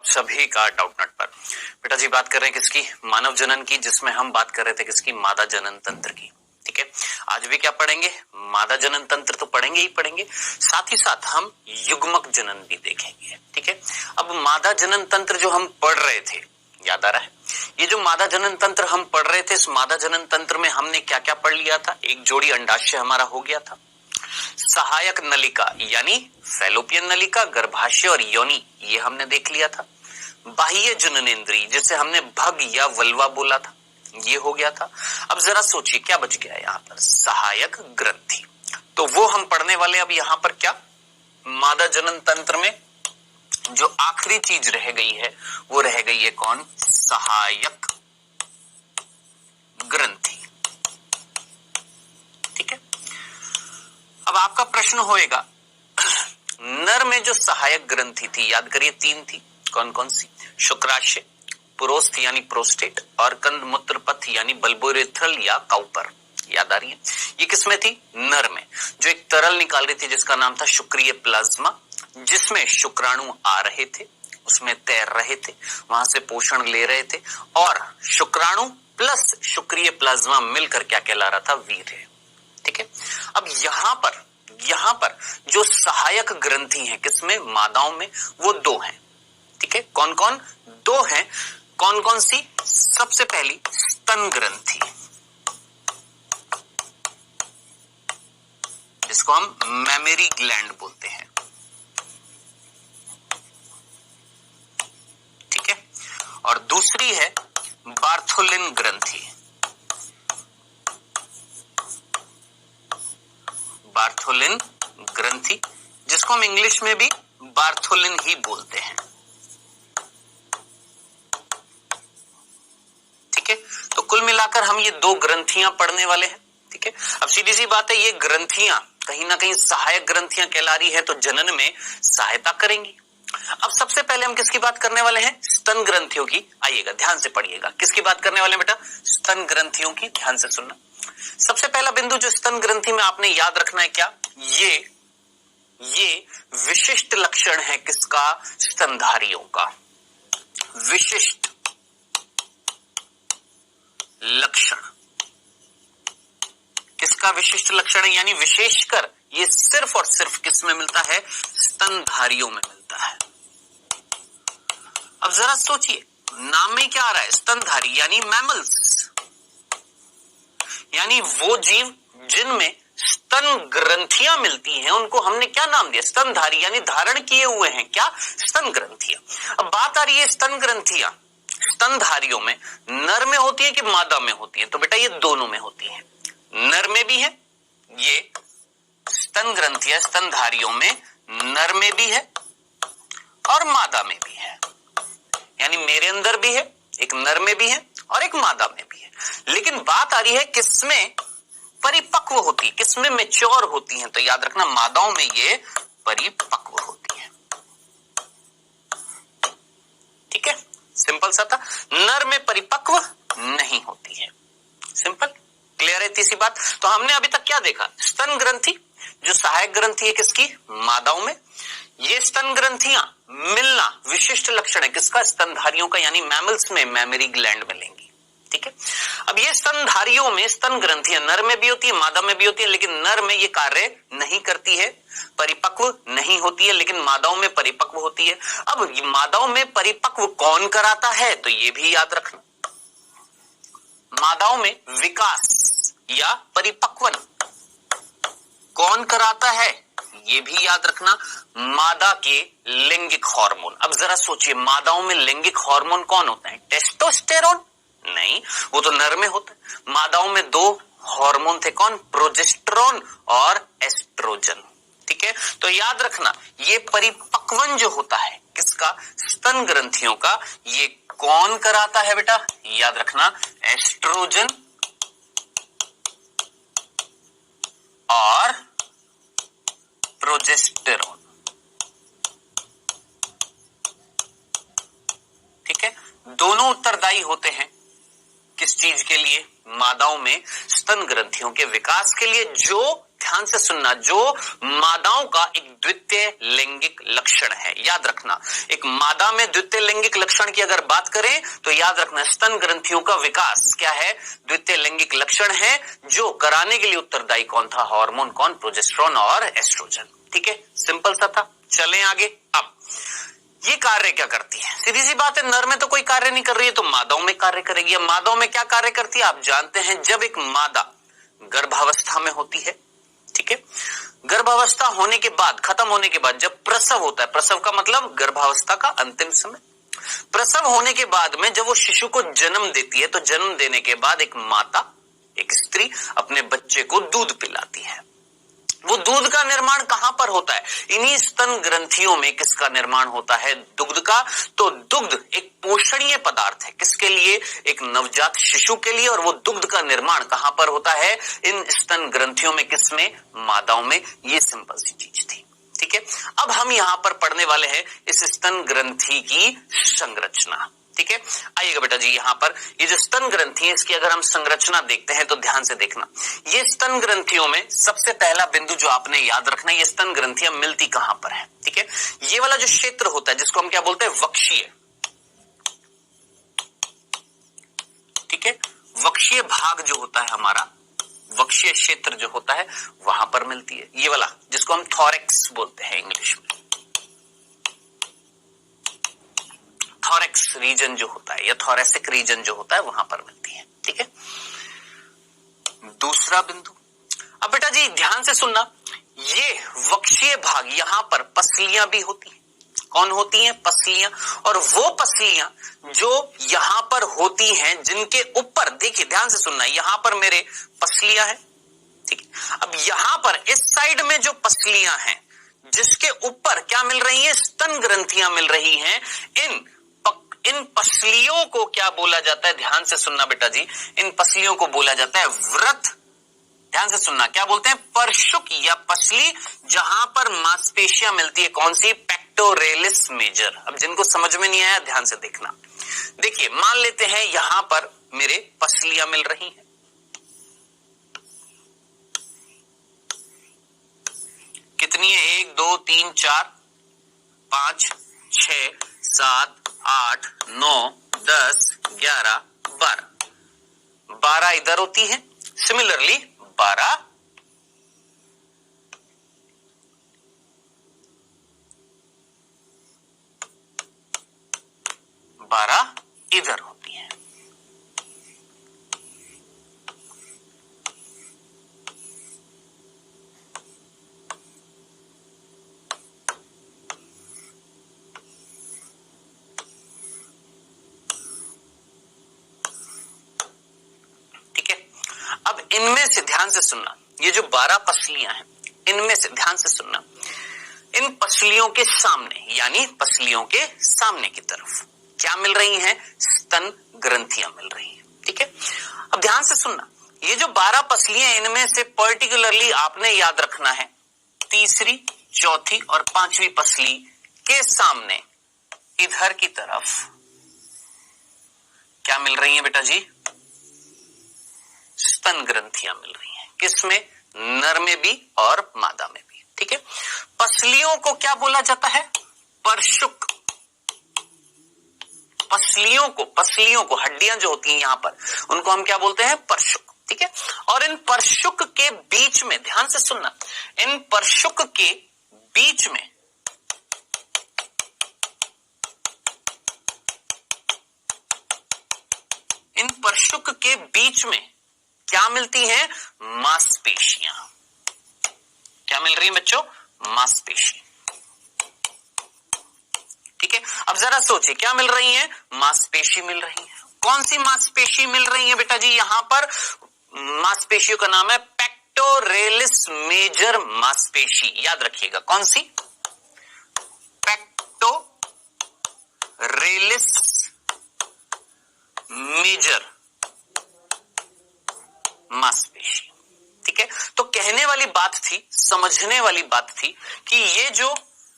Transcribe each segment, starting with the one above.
सभी का डाउटनट पर। बेटा जी बात कर रहे हैं किसकी? मानव जनन की, जिसमें हम बात कर रहे थे किसकी? मादा जनन तंत्र की। ठीक है, आज भी क्या पढ़ेंगे? मादा जनन तंत्र तो पढ़ेंगे ही पढ़ेंगे, साथ ही साथ हम युग्मक जनन भी देखेंगे। ठीक है, अब मादा जनन तंत्र जो हम पढ़ रहे थे, याद आ रहा है? ये जो मादा जनन तंत्र हम पढ़ रहे थे, इस मादा जनन तंत्र में हमने क्या क्या पढ़ लिया था? एक जोड़ी अंडाशय हमारा हो गया था, सहायक नलिका यानी फैलोपियन नलिका, गर्भाशय और योनि, ये हमने देख लिया था। बाह्य जननेंद्रिय जिसे हमने भग या वल्वा बोला था, ये हो गया था। अब जरा सोचिए क्या बच गया यहाँ पर? सहायक ग्रंथि। तो वो हम पढ़ने वाले। अब यहाँ पर क्या, मादा जनन तंत्र में जो आखिरी चीज रह गई है वो रह गई है कौन? सहायक ग्रंथि। ठीक है, अब आपका प्रश्न होएगा नर में जो सहायक ग्रंथि थी, याद करिए 3 थी, कौन कौन सी? शुक्राशय, पुरोस्थ यानी प्रोस्टेट, और कंदमूत्र पथ यानी बल्बोरेथ्रल या काउपर। याद आ रही है? ये किसमें थी? नर में, जो एक तरल निकाल रही थी जिसका नाम था शुक्रीय प्लाज्मा, जिसमें शुक्राणु आ रहे थे, उसमें तैर रहे थे, वहां से पोषण ले रहे थे, और शुक्राणु प्लस शुक्रीय प्लाज्मा मिलकर क्या कहला रहा था? वीर्य। ठीक है, अब यहां पर जो सहायक ग्रंथि हैं किसमें? मादाओं में, वो 2 हैं। ठीक है, कौन कौन? 2 हैं। कौन कौन सी? सबसे पहली स्तन ग्रंथि, जिसको हम मैमेरी ग्लैंड बोलते हैं। ठीक है, और दूसरी है बार्थोलिन ग्रंथि। बार्थोलिन ग्रंथि, जिसको हम इंग्लिश में भी बार्थोलिन ही बोलते हैं। ठीक है, तो कुल मिलाकर हम ये 2 ग्रंथियां पढ़ने वाले हैं। ठीक है, अब सीधी सी बात है, ये ग्रंथियां कहीं ना कहीं सहायक ग्रंथियां कहला रही है, तो जनन में सहायता करेंगी। अब सबसे पहले हम किसकी बात करने वाले हैं? स्तन ग्रंथियों की। आइएगा, ध्यान से पढ़िएगा, किसकी बात करने वाले हैं बेटा? स्तन ग्रंथियों की। ध्यान से सुनना। सबसे पहला बिंदु जो स्तन ग्रंथि में आपने याद रखना है, क्या? ये विशिष्ट लक्षण है किसका? स्तनधारियों का। विशिष्ट लक्षण किसका? विशिष्ट लक्षण है, यानी विशेषकर ये सिर्फ और सिर्फ किस में मिलता है? स्तनधारियों में मिलता है। अब जरा सोचिए, नाम में क्या आ रहा है? स्तनधारी यानी मैमल्स, यानी वो जीव जिनमें स्तन ग्रंथियां मिलती हैं, उनको हमने क्या नाम दिया? स्तनधारी, यानी धारण किए हुए हैं क्या? स्तन ग्रंथियां। अब बात आ रही है स्तन ग्रंथियां स्तनधारियों में नर में होती है कि मादा में होती है? तो बेटा ये दोनों में होती है, नर में भी है, ये स्तन ग्रंथियां स्तनधारियों में नर में भी है और मादा में भी है। यानी मेरे अंदर भी है, एक नर में भी है और एक मादा में भी है। लेकिन बात आ रही है किसमें परिपक्व होती है, किसमें मैच्योर होती हैं? तो याद रखना, मादाओं में ये परिपक्व होती है। ठीक है, सिंपल सा था। नर में परिपक्व नहीं होती है। सिंपल, क्लियर है? तीसरी बात, तो हमने अभी तक क्या देखा? स्तन ग्रंथि जो सहायक ग्रंथि है किसकी? मादाओं में। ये स्तन ग्रंथियां मिलना विशिष्ट लक्षण है किसका? स्तनधारियों का, यानी मैमल्स में मैमरी ग्लैंड मिलेंगी। ठीक है, अब ये स्तनधारियों में स्तन ग्रंथियां नर में भी होती है, मादा में भी होती है, लेकिन नर में ये कार्य नहीं करती है, परिपक्व नहीं होती है, लेकिन मादाओं में परिपक्व होती है। अब मादाओं में परिपक्व कौन कराता है? तो ये भी याद रखना, मादाओं में विकास या परिपक्वन कौन कराता है? ये भी याद रखना, मादा के लैंगिक हार्मोन। अब जरा सोचिए, मादाओं में लैंगिक हार्मोन कौन होता है? टेस्टोस्टेरोन? नहीं, वो तो नर में होता है। मादाओं में 2 हार्मोन थे, कौन? प्रोजेस्टेरोन और एस्ट्रोजन। ठीक है, तो याद रखना, ये परिपक्वन जो होता है किसका? स्तन ग्रंथियों का। ये कौन कराता है बेटा? याद रखना, एस्ट्रोजन और प्रोजेस्टेरोन। ठीक है, दोनों उत्तरदायी होते हैं किस चीज के लिए? मादाओं में स्तन ग्रंथियों के विकास के लिए, जो ध्यान से सुनना, जो मादाओं का एक द्वितीय लैंगिक लक्षण है। याद रखना, एक मादा में द्वितीय लैंगिक लक्षण की अगर बात करें तो याद रखना स्तन ग्रंथियों का विकास क्या है, द्वितीय लैंगिक लक्षण है। जो कराने के लिए उत्तरदायी कौन था, हार्मोन कौन, प्रोजेस्टेरोन और एस्ट्रोजन। ठीक है, सिंपल सा था। चलें आगे। अब ये कार्य क्या करती है, सीधी सी बात है, नर में तो कोई कार्य नहीं कर रही है तो मादाओं में कार्य करेगी। अब मादाओं में क्या कार्य करती है आप जानते हैं, जब एक मादा गर्भावस्था में होती है, ठीक है, गर्भावस्था होने के बाद, खत्म होने के बाद जब प्रसव होता है, प्रसव का मतलब गर्भावस्था का अंतिम समय, प्रसव होने के बाद में जब वो शिशु को जन्म देती है तो जन्म देने के बाद एक माता, एक स्त्री अपने बच्चे को दूध पिलाती है। वो दूध का निर्माण कहां पर होता है, इन्हीं स्तन ग्रंथियों में किसका निर्माण होता है, दुग्ध का। तो दुग्ध एक पोषणीय पदार्थ है, किसके लिए, एक नवजात शिशु के लिए, और वो दुग्ध का निर्माण कहां पर होता है, इन स्तन ग्रंथियों में, किसमें, मादाओं में। ये सिंपल सी चीज थी। ठीक है, अब हम यहां पर पढ़ने वाले हैं इस स्तन ग्रंथि की संरचना। ठीक है, आइएगा बेटा जी, यहां पर ये जो स्तन ग्रंथि है इसकी अगर हम संरचना देखते हैं तो ध्यान से देखना। ये स्तन ग्रंथियों में सबसे पहला बिंदु जो आपने याद रखना है, ये स्तन ग्रंथियां मिलती कहां पर है। ठीक है, ये वाला जो क्षेत्र होता है जिसको हम क्या बोलते हैं, वक्षीय। ठीक है, वक्षीय भाग जो होता है हमारा, वक्षीय क्षेत्र जो होता है वहां पर मिलती है। ये वाला जिसको हम थोरैक्स बोलते हैं इंग्लिश में, थोरैक्स रीजन जो होता है या थोरैसिक रीजन जो होता है वहां पर मिलती है। ठीक है, दूसरा बिंदु, अब बेटा जी ध्यान से सुनना, ये वक्षीय भाग, यहां पर पसलियां भी होती हैं। कौन होती हैं, पसलियां। और वो पसलियां जो यहां पर होती हैं, जिनके ऊपर, देखिए ध्यान से सुनना, यहां पर मेरे पसलियां हैं। ठीक है, अब यहां पर इस साइड में जो पसलियां हैं, जिसके ऊपर क्या मिल रही है, स्तन ग्रंथियां मिल रही हैं, इन पसलियों को क्या बोला जाता है, ध्यान से सुनना बेटा जी, इन पसलियों को बोला जाता है व्रत। ध्यान से सुनना, क्या बोलते हैं, परशुक या पसली, जहां पर मांसपेशियां मिलती है, कौन सी, पेक्टोरेलिस मेजर। अब जिनको समझ में नहीं आया ध्यान से देखना। देखिए मान लेते हैं यहां पर मेरे पसलियां मिल रही हैं, कितनी है, 1 2 3 4 5 6 7 8 9 10 11 12 इधर होती है, सिमिलरली 12 इधर होती है। अब इनमें से ध्यान से सुनना, ये जो 12 पसलियां हैं, इनमें से ध्यान से सुनना, इन पसलियों के सामने, यानी पसलियों के सामने की तरफ क्या मिल रही हैं, स्तन ग्रंथियां मिल रही हैं। ठीक है, अब ध्यान से सुनना, ये जो 12 पसलियां, इनमें से पर्टिकुलरली आपने याद रखना है, तीसरी, चौथी और पांचवी पसली के सामने इधर की तरफ क्या मिल रही है बेटा जी, स्तन ग्रंथियां मिल रही हैं। किसमें, नर में भी और मादा में भी। ठीक है, पसलियों को क्या बोला जाता है, परशुक। पसलियों को हड्डियां जो होती हैं यहां पर, उनको हम क्या बोलते हैं, परशुक। ठीक है, और इन परशुक के बीच में, ध्यान से सुनना, इन परशुक के बीच में क्या मिलती हैं, मांसपेशियां। क्या मिल रही है बच्चों, मांसपेशी। ठीक है, अब जरा सोचिए क्या मिल रही है, मांसपेशी मिल रही है। कौन सी मांसपेशी मिल रही है बेटा जी, यहां पर मांसपेशियों का नाम है पेक्टोरेलिस मेजर मांसपेशी। याद रखिएगा, कौन सी, पेक्टोरेलिस मेजर मांसपेशी। ठीक है, तो कहने वाली बात थी, समझने वाली बात थी कि ये जो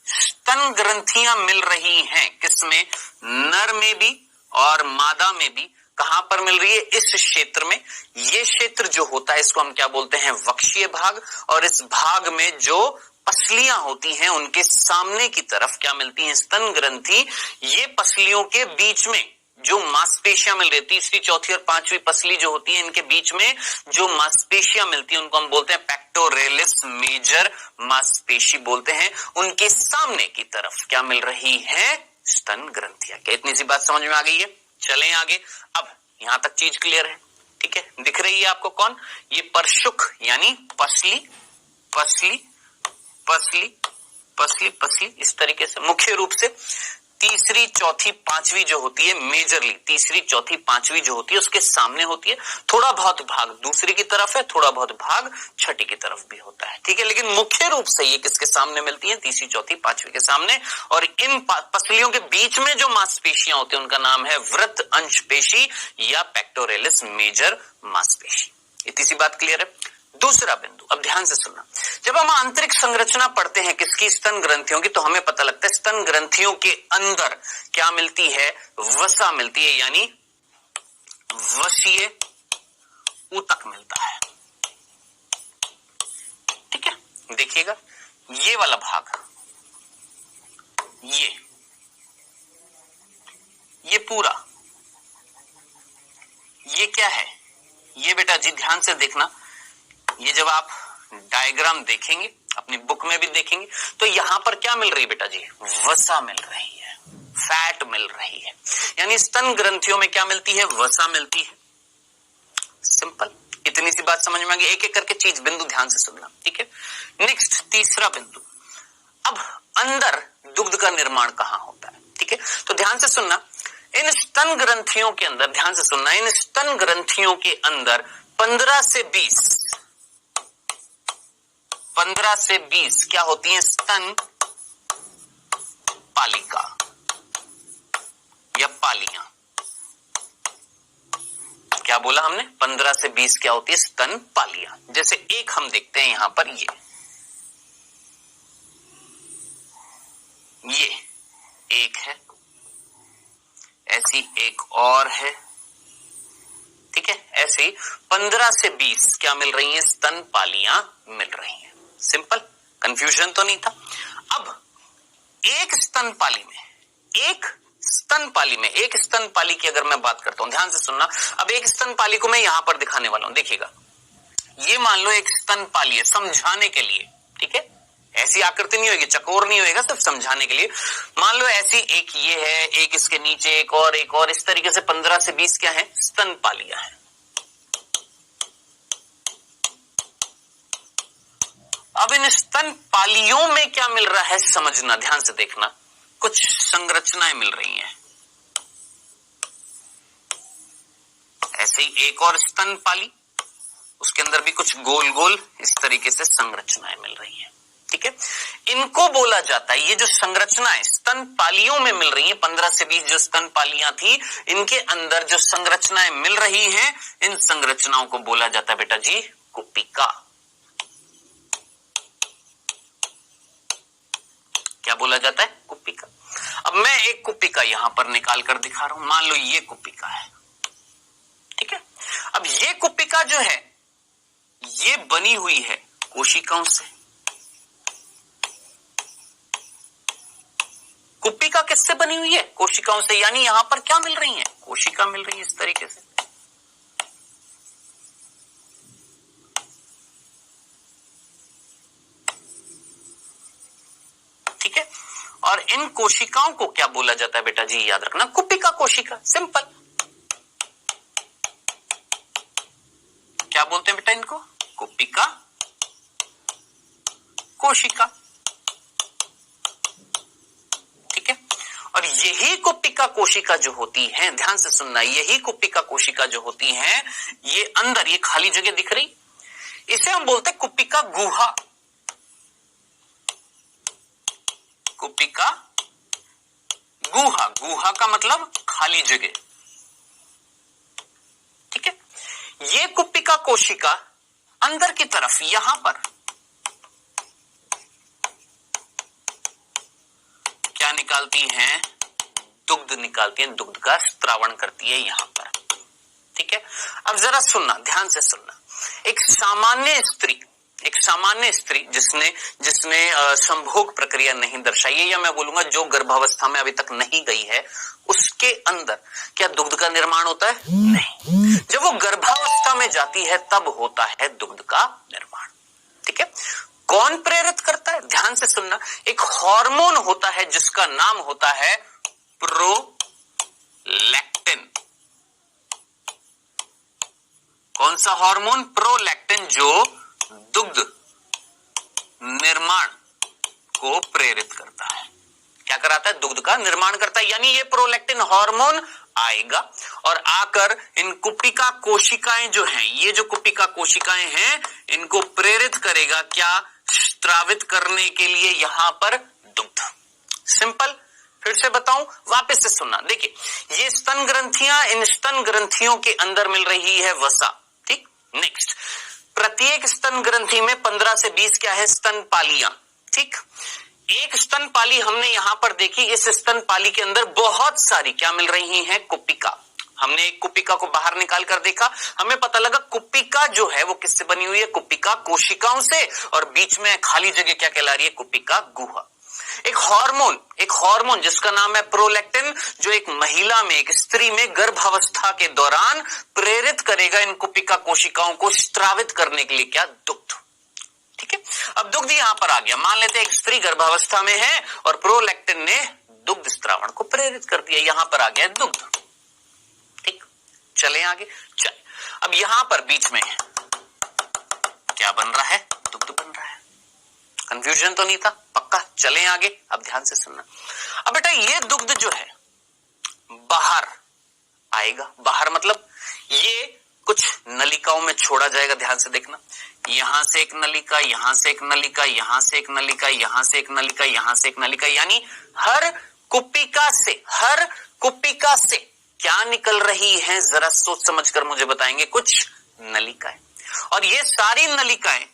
स्तन ग्रंथियां मिल रही हैं, किसमें, नर में भी और मादा में भी, कहां पर मिल रही है? इस क्षेत्र में। ये क्षेत्र जो होता है इसको हम क्या बोलते हैं? वक्षीय भाग। और इस भाग में जो पसलियां होती हैं उनके सामने की तरफ क्या मिलती हैं? स्तन ग्रंथि। ये पसलियों के बीच में जो मांसपेशियां मिल रही है, तीसरी, चौथी और पांचवी पसली जो होती है, इनके बीच में जो मांसपेशियां मिलती है उनको हम बोलते हैं पेक्टोरेलिस मेजर मांसपेशी बोलते हैं। उनके सामने की तरफ क्या मिल रही है? स्तन ग्रंथियां। क्या इतनी सी बात समझ में आ गई है? चलें आगे। अब यहां तक चीज क्लियर है, ठीक है? दिख रही है आपको कौन? ये परशुक यानी पसली, पसली, पसली, पसली, पसली, इस तरीके से मुख्य रूप से तीसरी, चौथी, पांचवी जो होती है, मेजरली तीसरी, चौथी, पांचवी जो होती है उसके सामने होती है। थोड़ा बहुत भाग दूसरी की तरफ है, थोड़ा बहुत भाग छठी की तरफ भी होता है, ठीक है? लेकिन मुख्य रूप से ये किसके सामने मिलती है? तीसरी, चौथी, पांचवी के सामने। और इन पसलियों के बीच में जो मांसपेशियां होती है उनका नाम है वृत्त अंश पेशी या पेक्टोरेलिस मेजर मांसपेशी। इतनी सी बात क्लियर है? दूसरा बिंदु, अब ध्यान से सुनना। जब हम आंतरिक संरचना पढ़ते हैं किसकी? स्तन ग्रंथियों की, तो हमें पता लगता है स्तन ग्रंथियों के अंदर क्या मिलती है? वसा मिलती है, यानी वसीय ऊतक मिलता है, ठीक है? देखिएगा ये वाला भाग, ये पूरा, ये क्या है? ये बेटा जी ध्यान से देखना, ये जब आप डायग्राम देखेंगे, अपनी बुक में भी देखेंगे, तो यहां पर क्या मिल रही है बेटा जी? वसा मिल रही है, फैट मिल रही है। यानी स्तन ग्रंथियों में क्या मिलती है? वसा मिलती है। सिंपल, इतनी सी बात समझ में आ गई? एक एक करके चीज, बिंदु ध्यान से सुनना, ठीक है? नेक्स्ट, तीसरा बिंदु। अब अंदर दुग्ध का निर्माण कहां होता है, ठीक है? तो ध्यान से सुनना, इन स्तन ग्रंथियों के अंदर, ध्यान से सुनना, इन स्तन ग्रंथियों के अंदर 15 से 20 क्या होती है? स्तन पालिका या पालियां। क्या बोला हमने? 15 से 20 क्या होती है? स्तन पालियां। जैसे एक हम देखते हैं यहां पर, ये एक है, ऐसी एक और है, ठीक है? ऐसे ही 15 से 20 क्या मिल रही है? स्तन पालियां मिल रही हैं। सिंपल, कंफ्यूजन तो नहीं था? अब एक स्तनपाली में, एक स्तनपाली की अगर मैं बात करता हूं, ध्यान से सुनना। अब एक स्तनपाली को मैं यहां पर दिखाने वाला हूं, देखिएगा। ये मान लो एक स्तनपाली है, समझाने के लिए, ठीक है? ऐसी आकृति नहीं होगी, चकोर नहीं होएगा, सिर्फ समझाने के लिए। मान लो ऐसी एक ये है, एक इसके नीचे एक और, इस तरीके से 15 से 20 क्या है? स्तनपालियां हैं। अब इन स्तनपालियों में क्या मिल रहा है समझना, ध्यान से देखना। कुछ संरचनाएं मिल रही हैं। ऐसे ही एक और स्तनपाली, उसके अंदर भी कुछ गोल गोल इस तरीके से संरचनाएं मिल रही हैं, ठीक है? इनको बोला जाता है, ये जो संरचनाएं स्तनपालियों में मिल रही हैं, 15 से 20 जो स्तनपालियां थी, इनके अंदर जो संरचनाएं मिल रही हैं, इन संरचनाओं को बोला जाता है बेटा जी कुपिका। क्या बोला जाता है? कुपिका। अब मैं एक कुपिका यहां पर निकाल कर दिखा रहा हूं, मान लो ये कुपिका है, ठीक है? अब ये कुपिका जो है ये बनी हुई है कोशिकाओं से। कुपिका किससे बनी हुई है? कोशिकाओं से। यानी यहां पर क्या मिल रही है? कोशिका मिल रही है इस तरीके से, ठीक है? और इन कोशिकाओं को क्या बोला जाता है बेटा जी? याद रखना, कुपिका कोशिका। सिंपल। क्या बोलते हैं बेटा इनको? कुपिका कोशिका, ठीक है? और यही कुपिका कोशिका जो होती है, ध्यान से सुनना, यही कुपिका कोशिका जो होती है, ये अंदर ये खाली जगह दिख रही, इसे हम बोलते हैं कुपिका गुहा। कुपिका गुहा, गुहा का मतलब खाली जगह, ठीक है? ये कुपिका कोशिका अंदर की तरफ यहां पर क्या निकालती हैं? दुग्ध निकालती हैं, दुग्ध का स्त्रावण करती है यहां पर, ठीक है। अब जरा सुनना, ध्यान से सुनना। एक सामान्य स्त्री जिसने संभोग प्रक्रिया नहीं दर्शाई है, या मैं बोलूंगा जो गर्भावस्था में अभी तक नहीं गई है, उसके अंदर क्या दुग्ध का निर्माण होता है? नहीं। जब वो गर्भावस्था में जाती है तब होता है दुग्ध का निर्माण। ठीक है। कौन प्रेरित करता है? ध्यान से सुनना। एक हार्मोन होता है जिसका नाम होता है प्रोलैक्टिन। कौन सा हार्मोन? प्रोलैक्टिन, जो दुग्ध निर्माण को प्रेरित करता है। क्या कराता है? दुग्ध का निर्माण करता है। यानी ये प्रोलैक्टिन हार्मोन आएगा और आकर इन कुपिका कोशिकाएं जो हैं, ये जो कुपिका कोशिकाएं हैं, इनको प्रेरित करेगा क्या? स्त्रावित करने के लिए यहां पर दुग्ध। सिंपल। फिर से बताऊं, वापस से सुनना। देखिए, ये स्तन ग्रंथियां, इन स्तन ग्रंथियों के अंदर मिल रही है वसा। ठीक। नेक्स्ट, प्रत्येक स्तन ग्रंथि में 15 से 20 क्या है? स्तन पालियां। ठीक। एक स्तन पाली हमने यहां पर देखी, इस स्तन पाली के अंदर बहुत सारी क्या मिल रही हैं? कुपिका। हमने एक कुपिका को बाहर निकाल कर देखा, हमें पता लगा कुपिका जो है वो किससे बनी हुई है? कुपिका कोशिकाओं से, और बीच में खाली जगह क्या कहला रही है? कुपिका गुहा। एक हार्मोन जिसका नाम है प्रोलैक्टिन, जो एक महिला में, एक स्त्री में गर्भावस्था के दौरान प्रेरित करेगा इन कुपिका कोशिकाओं को स्त्रावित करने के लिए क्या? दुग्ध। ठीक है। अब दुग्ध यहां पर आ गया। मान लेते हैं एक स्त्री गर्भावस्था में है और प्रोलैक्टिन ने दुग्ध स्त्रावण को प्रेरित कर दिया, यहां पर आ गया दुग्ध। ठीक। चले आगे। चल, अब यहां पर बीच में क्या बन रहा है? दुग्ध बन रहा है। कंफ्यूजन तो नहीं था? पक्का। चलें आगे। अब ध्यान से सुनना। अब बेटा, ये दुग्ध जो है बाहर आएगा। बाहर मतलब ये कुछ नलिकाओं में छोड़ा जाएगा। ध्यान से देखना, यहां से एक नलिका, यहां से एक नलिका, यहां से एक नलिका, यहां से एक नलिका, यहां से एक नलिका, यानी हर कुपिका से क्या निकल रही है? जरा सोच समझकर मुझे बताएंगे। कुछ नलिकाएं, और ये सारी नलिकाएं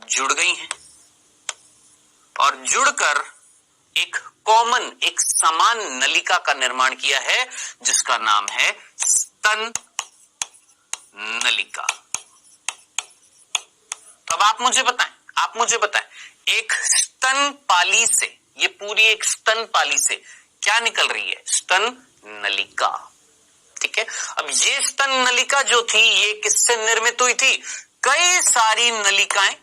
जुड़ गई हैं और जुड़कर एक कॉमन, एक समान नलिका का निर्माण किया है जिसका नाम है स्तन नलिका। तो अब आप मुझे बताएं, एक स्तन पाली से, ये पूरी एक स्तन पाली से क्या निकल रही है? स्तन नलिका। ठीक है। अब ये स्तन नलिका जो थी, ये किससे निर्मित हुई थी? कई सारी नलिकाएं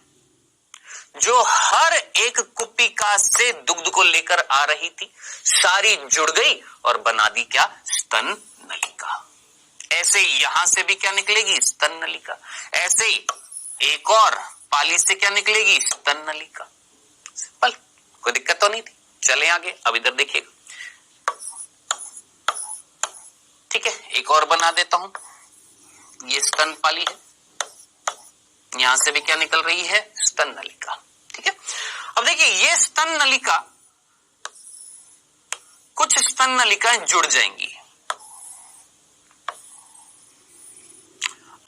जो हर एक कुपिका से दुग्ध को लेकर आ रही थी, सारी जुड़ गई और बना दी क्या? स्तन नलिका। ऐसे ही यहां से भी क्या निकलेगी? स्तन नलिका। ऐसे ही एक और पाली से क्या निकलेगी? स्तन नलिका। सिंपल, कोई दिक्कत तो नहीं थी। चले आगे। अब इधर देखिएगा। ठीक है, एक और बना देता हूं। ये स्तन पाली है, यहां से भी क्या निकल रही है? स्तन नलिका। ठीक है। अब देखिए, ये स्तन नलिका, कुछ स्तन नलिकाएं जुड़ जाएंगी।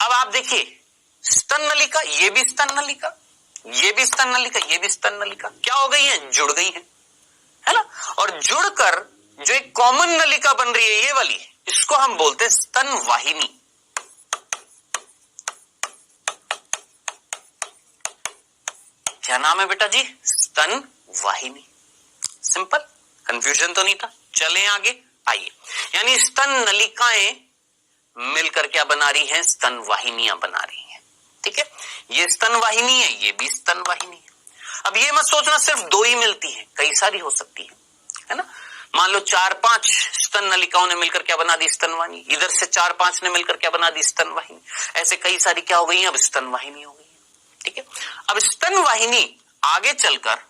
अब आप देखिए, स्तन नलिका, ये भी स्तन नलिका, ये भी स्तन नलिका, ये भी स्तन नलिका क्या हो गई है? जुड़ गई है ना। और जुड़कर जो एक कॉमन नलिका बन रही है, ये वाली, इसको हम बोलते हैं स्तन वाहिनी। क्या नाम है बेटा जी? स्तन वाहिनी। सिंपल, कंफ्यूजन तो नहीं था। चलें आगे। आइए, यानी स्तन नलिकाएं मिलकर क्या बना रही हैं? स्तन वाहिनियां बना रही हैं। ठीक है। ये स्तन वाहिनी है, ये भी स्तन वाहिनी है। अब ये मत सोचना सिर्फ दो ही मिलती हैं, कई सारी हो सकती है ना। मान लो 4-5 स्तन नलिकाओं ने मिलकर क्या बना दी? स्तन वाहिनी। इधर से 4-5 ने मिलकर क्या बना दी? स्तन वाहिनी। ऐसे कई सारी क्या हो गई है? अब स्तन वाहिनी हो गई है। ठीक है। अब स्तन वाहिनी आगे चलकर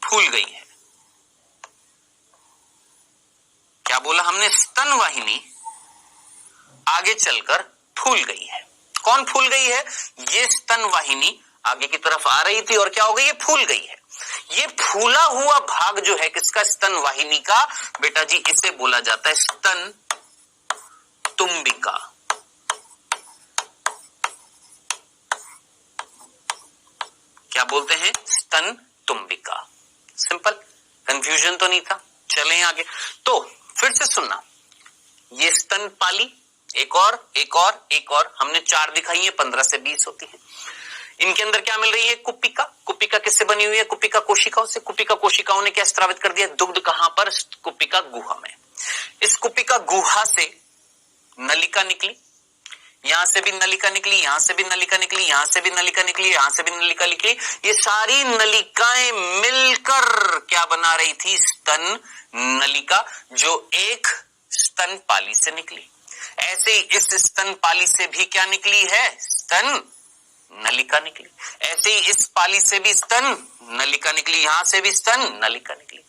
फूल गई है। क्या बोला हमने? स्तन वाहिनी आगे चलकर फूल गई है। कौन फूल गई है? ये स्तन वाहिनी आगे की तरफ आ रही थी और क्या हो गई है? फूल गई है। ये फूला हुआ भाग जो है किसका? स्तन वाहिनी का। बेटा जी, इसे बोला जाता है स्तन तुम्बिका। क्या बोलते हैं? स्तन तुम्बिका। सिंपल, कंफ्यूजन तो नहीं था। चलें आगे। तो फिर से सुनना, ये स्तन पाली, एक और हमने 4 दिखाई है, 15 से 20 होती है। इनके अंदर क्या मिल रही है? कुपिका। कुपिका किससे बनी हुई है? कुपिका कोशिकाओं से। कुपिका कोशिकाओं ने क्या स्रावित कर दिया? दुग्ध। कहां पर? कुपिका गुहा में। इस कुपिका गुहा से नलिका निकली, यहां से भी नलिका निकली, यहां से भी नलिका निकली, यहां से भी नलिका निकली, यहां से भी नलिका निकली। ये सारी नलिकाएं मिलकर क्या बना रही थी? स्तन नलिका, जो एक स्तनपाली से निकली। ऐसे ही इस स्तनपाली से भी क्या निकली है? स्तन नलिका निकली। ऐसे ही इस पाली से भी स्तन नलिका निकली, यहां से भी स्तन नलिका निकली।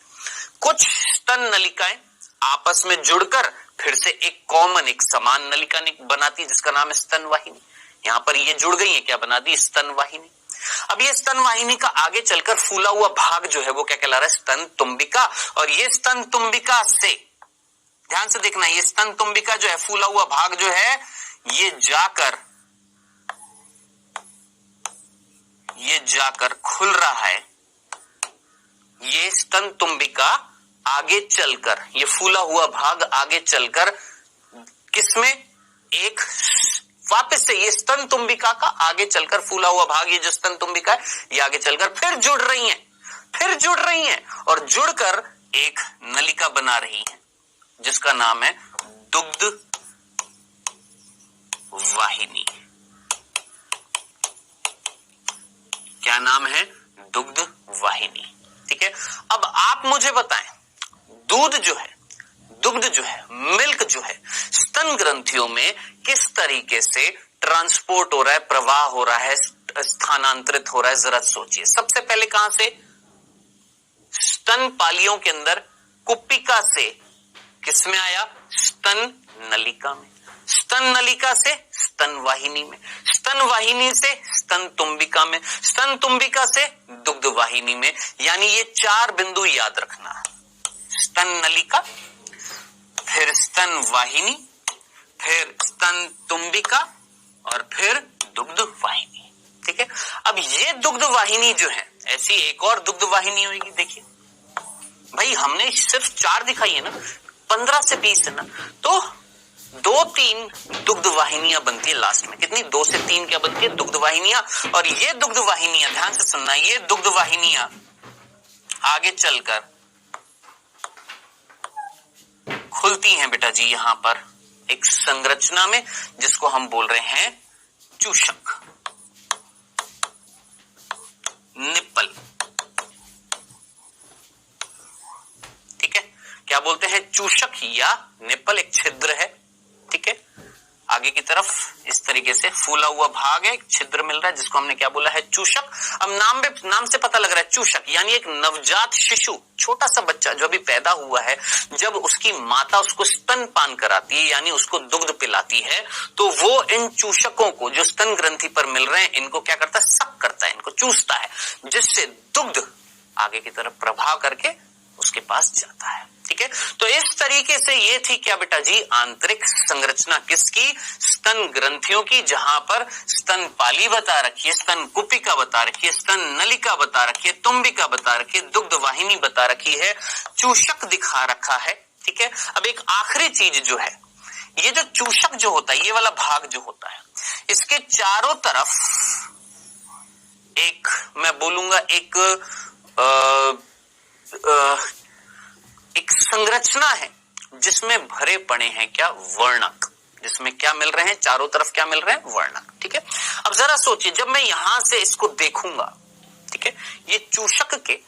कुछ स्तन नलिकाएं आपस में जुड़कर फिर से एक कॉमन, एक समान नलिका बनाती है, जिसका नाम है स्तन वाहिनी। यहां पर ये जुड़ गई है, क्या बना दी? स्तन वाहिनी। अब ये स्तन वाहिनी का आगे चलकर फूला हुआ भाग जो है वो क्या कहला रहा है? स्तन तुम्बिका। और ये स्तन तुम्बिका से, ध्यान से देखना, ये स्तन तुम्बिका जो है, फूला हुआ भाग जो है, ये जाकर खुल रहा है। ये स्तन तुम्बिका आगे चलकर, ये फूला हुआ भाग आगे चलकर किसमें? एक वापस से ये स्तन तुम्बिका का आगे चलकर फूला हुआ भाग, ये जो स्तन तुम्बिका है, ये आगे चलकर फिर जुड़ रही हैं और जुड़कर एक नलिका बना रही है, जिसका नाम है दुग्ध वाहिनी। क्या नाम है? दुग्ध वाहिनी। ठीक है। अब आप मुझे बताएं, दुग्ध जो है, मिल्क जो है, स्तन ग्रंथियों में किस तरीके से ट्रांसपोर्ट हो रहा है, प्रवाह हो रहा है, स्थानांतरित हो रहा है? जरा सोचिए। सबसे पहले कहां से? स्तन पालियों के अंदर कुपिका से किसमें आया? स्तन नलिका में। स्तन नलिका से स्तन वाहिनी में, स्तन वाहिनी से स्तन तुम्बिका में, स्तन तुम्बिका से दुग्ध वाहिनी में। यानी ये 4 बिंदु याद रखना। स्तन नलिका, फिर स्तन वाहिनी, फिर स्तन तुम्बिका और फिर दुग्ध वाहिनी। ठीक है। अब ये दुग्ध वाहिनी जो है, ऐसी एक और दुग्ध वाहिनी होगी। देखिए भाई, हमने सिर्फ 4 दिखाई है ना, 15 से 20 है ना, तो 2-3 दुग्ध वाहिनियां बनती है लास्ट में। कितनी? 2 से 3 क्या बनती है? दुग्ध वाहिनियां। और ये दुग्ध वाहिनियां, ध्यान से सुनना, ये दुग्ध वाहिनियां आगे चलकर खुलती हैं बेटा जी यहां पर एक संरचना में, जिसको हम बोल रहे हैं चूषक, निप्पल। ठीक है। क्या बोलते हैं? चूषक या निप्पल, एक छिद्र है। ठीक है। आगे की तरफ इस तरीके से फूला हुआ भाग है, एक छिद्र मिल रहा है, जिसको हमने क्या बोला है? चूषक। अब नाम से पता लग रहा है चूषक, यानी एक नवजात शिशु, छोटा सा बच्चा जो अभी पैदा हुआ है, जब उसकी माता उसको स्तनपान कराती है, यानी उसको दुग्ध पिलाती है, तो वो इन चूषकों को जो स्तन ग्रंथि पर मिल रहे हैं, इनको क्या करता है? सक करता है, इनको चूसता है, जिससे दुग्ध आगे की तरफ प्रभाव करके उसके पास जाता है। ठीक है। तो इस तरीके से ये थी क्या बेटा जी? आंतरिक संरचना किसकी? स्तन ग्रंथियों की, जहां पर स्तन पाली बता रखी है, स्तन कुपिका बता रखी है, स्तन नलिका बता रखी है, तुम्बिका बता रखी है, दुग्ध वाहिनी बता रखी है, चूषक दिखा रखा है। ठीक है। अब एक आखिरी चीज जो है, ये जो चूषक जो होता है, ये वाला भाग जो होता है, इसके चारों तरफ एक, मैं बोलूंगा एक संरचना है, जिसमें भरे पड़े हैं क्या? वर्णक। जिसमें क्या मिल रहे हैं? चारों तरफ क्या मिल रहे हैं? वर्णक। ठीक है। अब जरा सोचिए, जब मैं यहां से इसको देखूंगा, ठीक है, ये चूषक के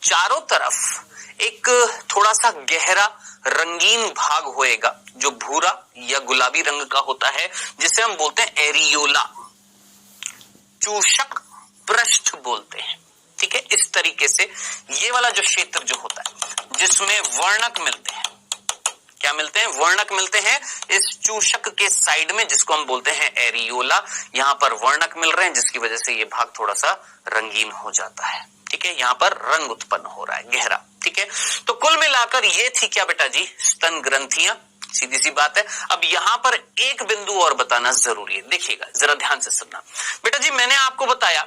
चारों तरफ एक थोड़ा सा गहरा रंगीन भाग होएगा, जो भूरा या गुलाबी रंग का होता है, जिसे हम बोलते हैं एरियोला, चूषक पृष्ठ बोलते हैं। ठीक है। इस तरीके से ये वाला जो क्षेत्र जो होता है, जिसमें वर्णक मिलते हैं, क्या मिलते हैं? वर्णक मिलते हैं इस चूषक के साइड में, जिसको हम बोलते हैं एरियोला। यहां पर वर्णक मिल रहे हैं, जिसकी वजह से ये भाग थोड़ा सा रंगीन हो जाता है। ठीक है। यहां पर रंग उत्पन्न हो रहा है, गहरा। ठीक है। तो कुल मिलाकर ये थी क्या बेटा जी? स्तन ग्रंथियां। सीधी सी बात है। अब यहां पर एक बिंदु और बताना जरूरी है, देखिएगा, जरा ध्यान से सुनना बेटा जी। मैंने आपको बताया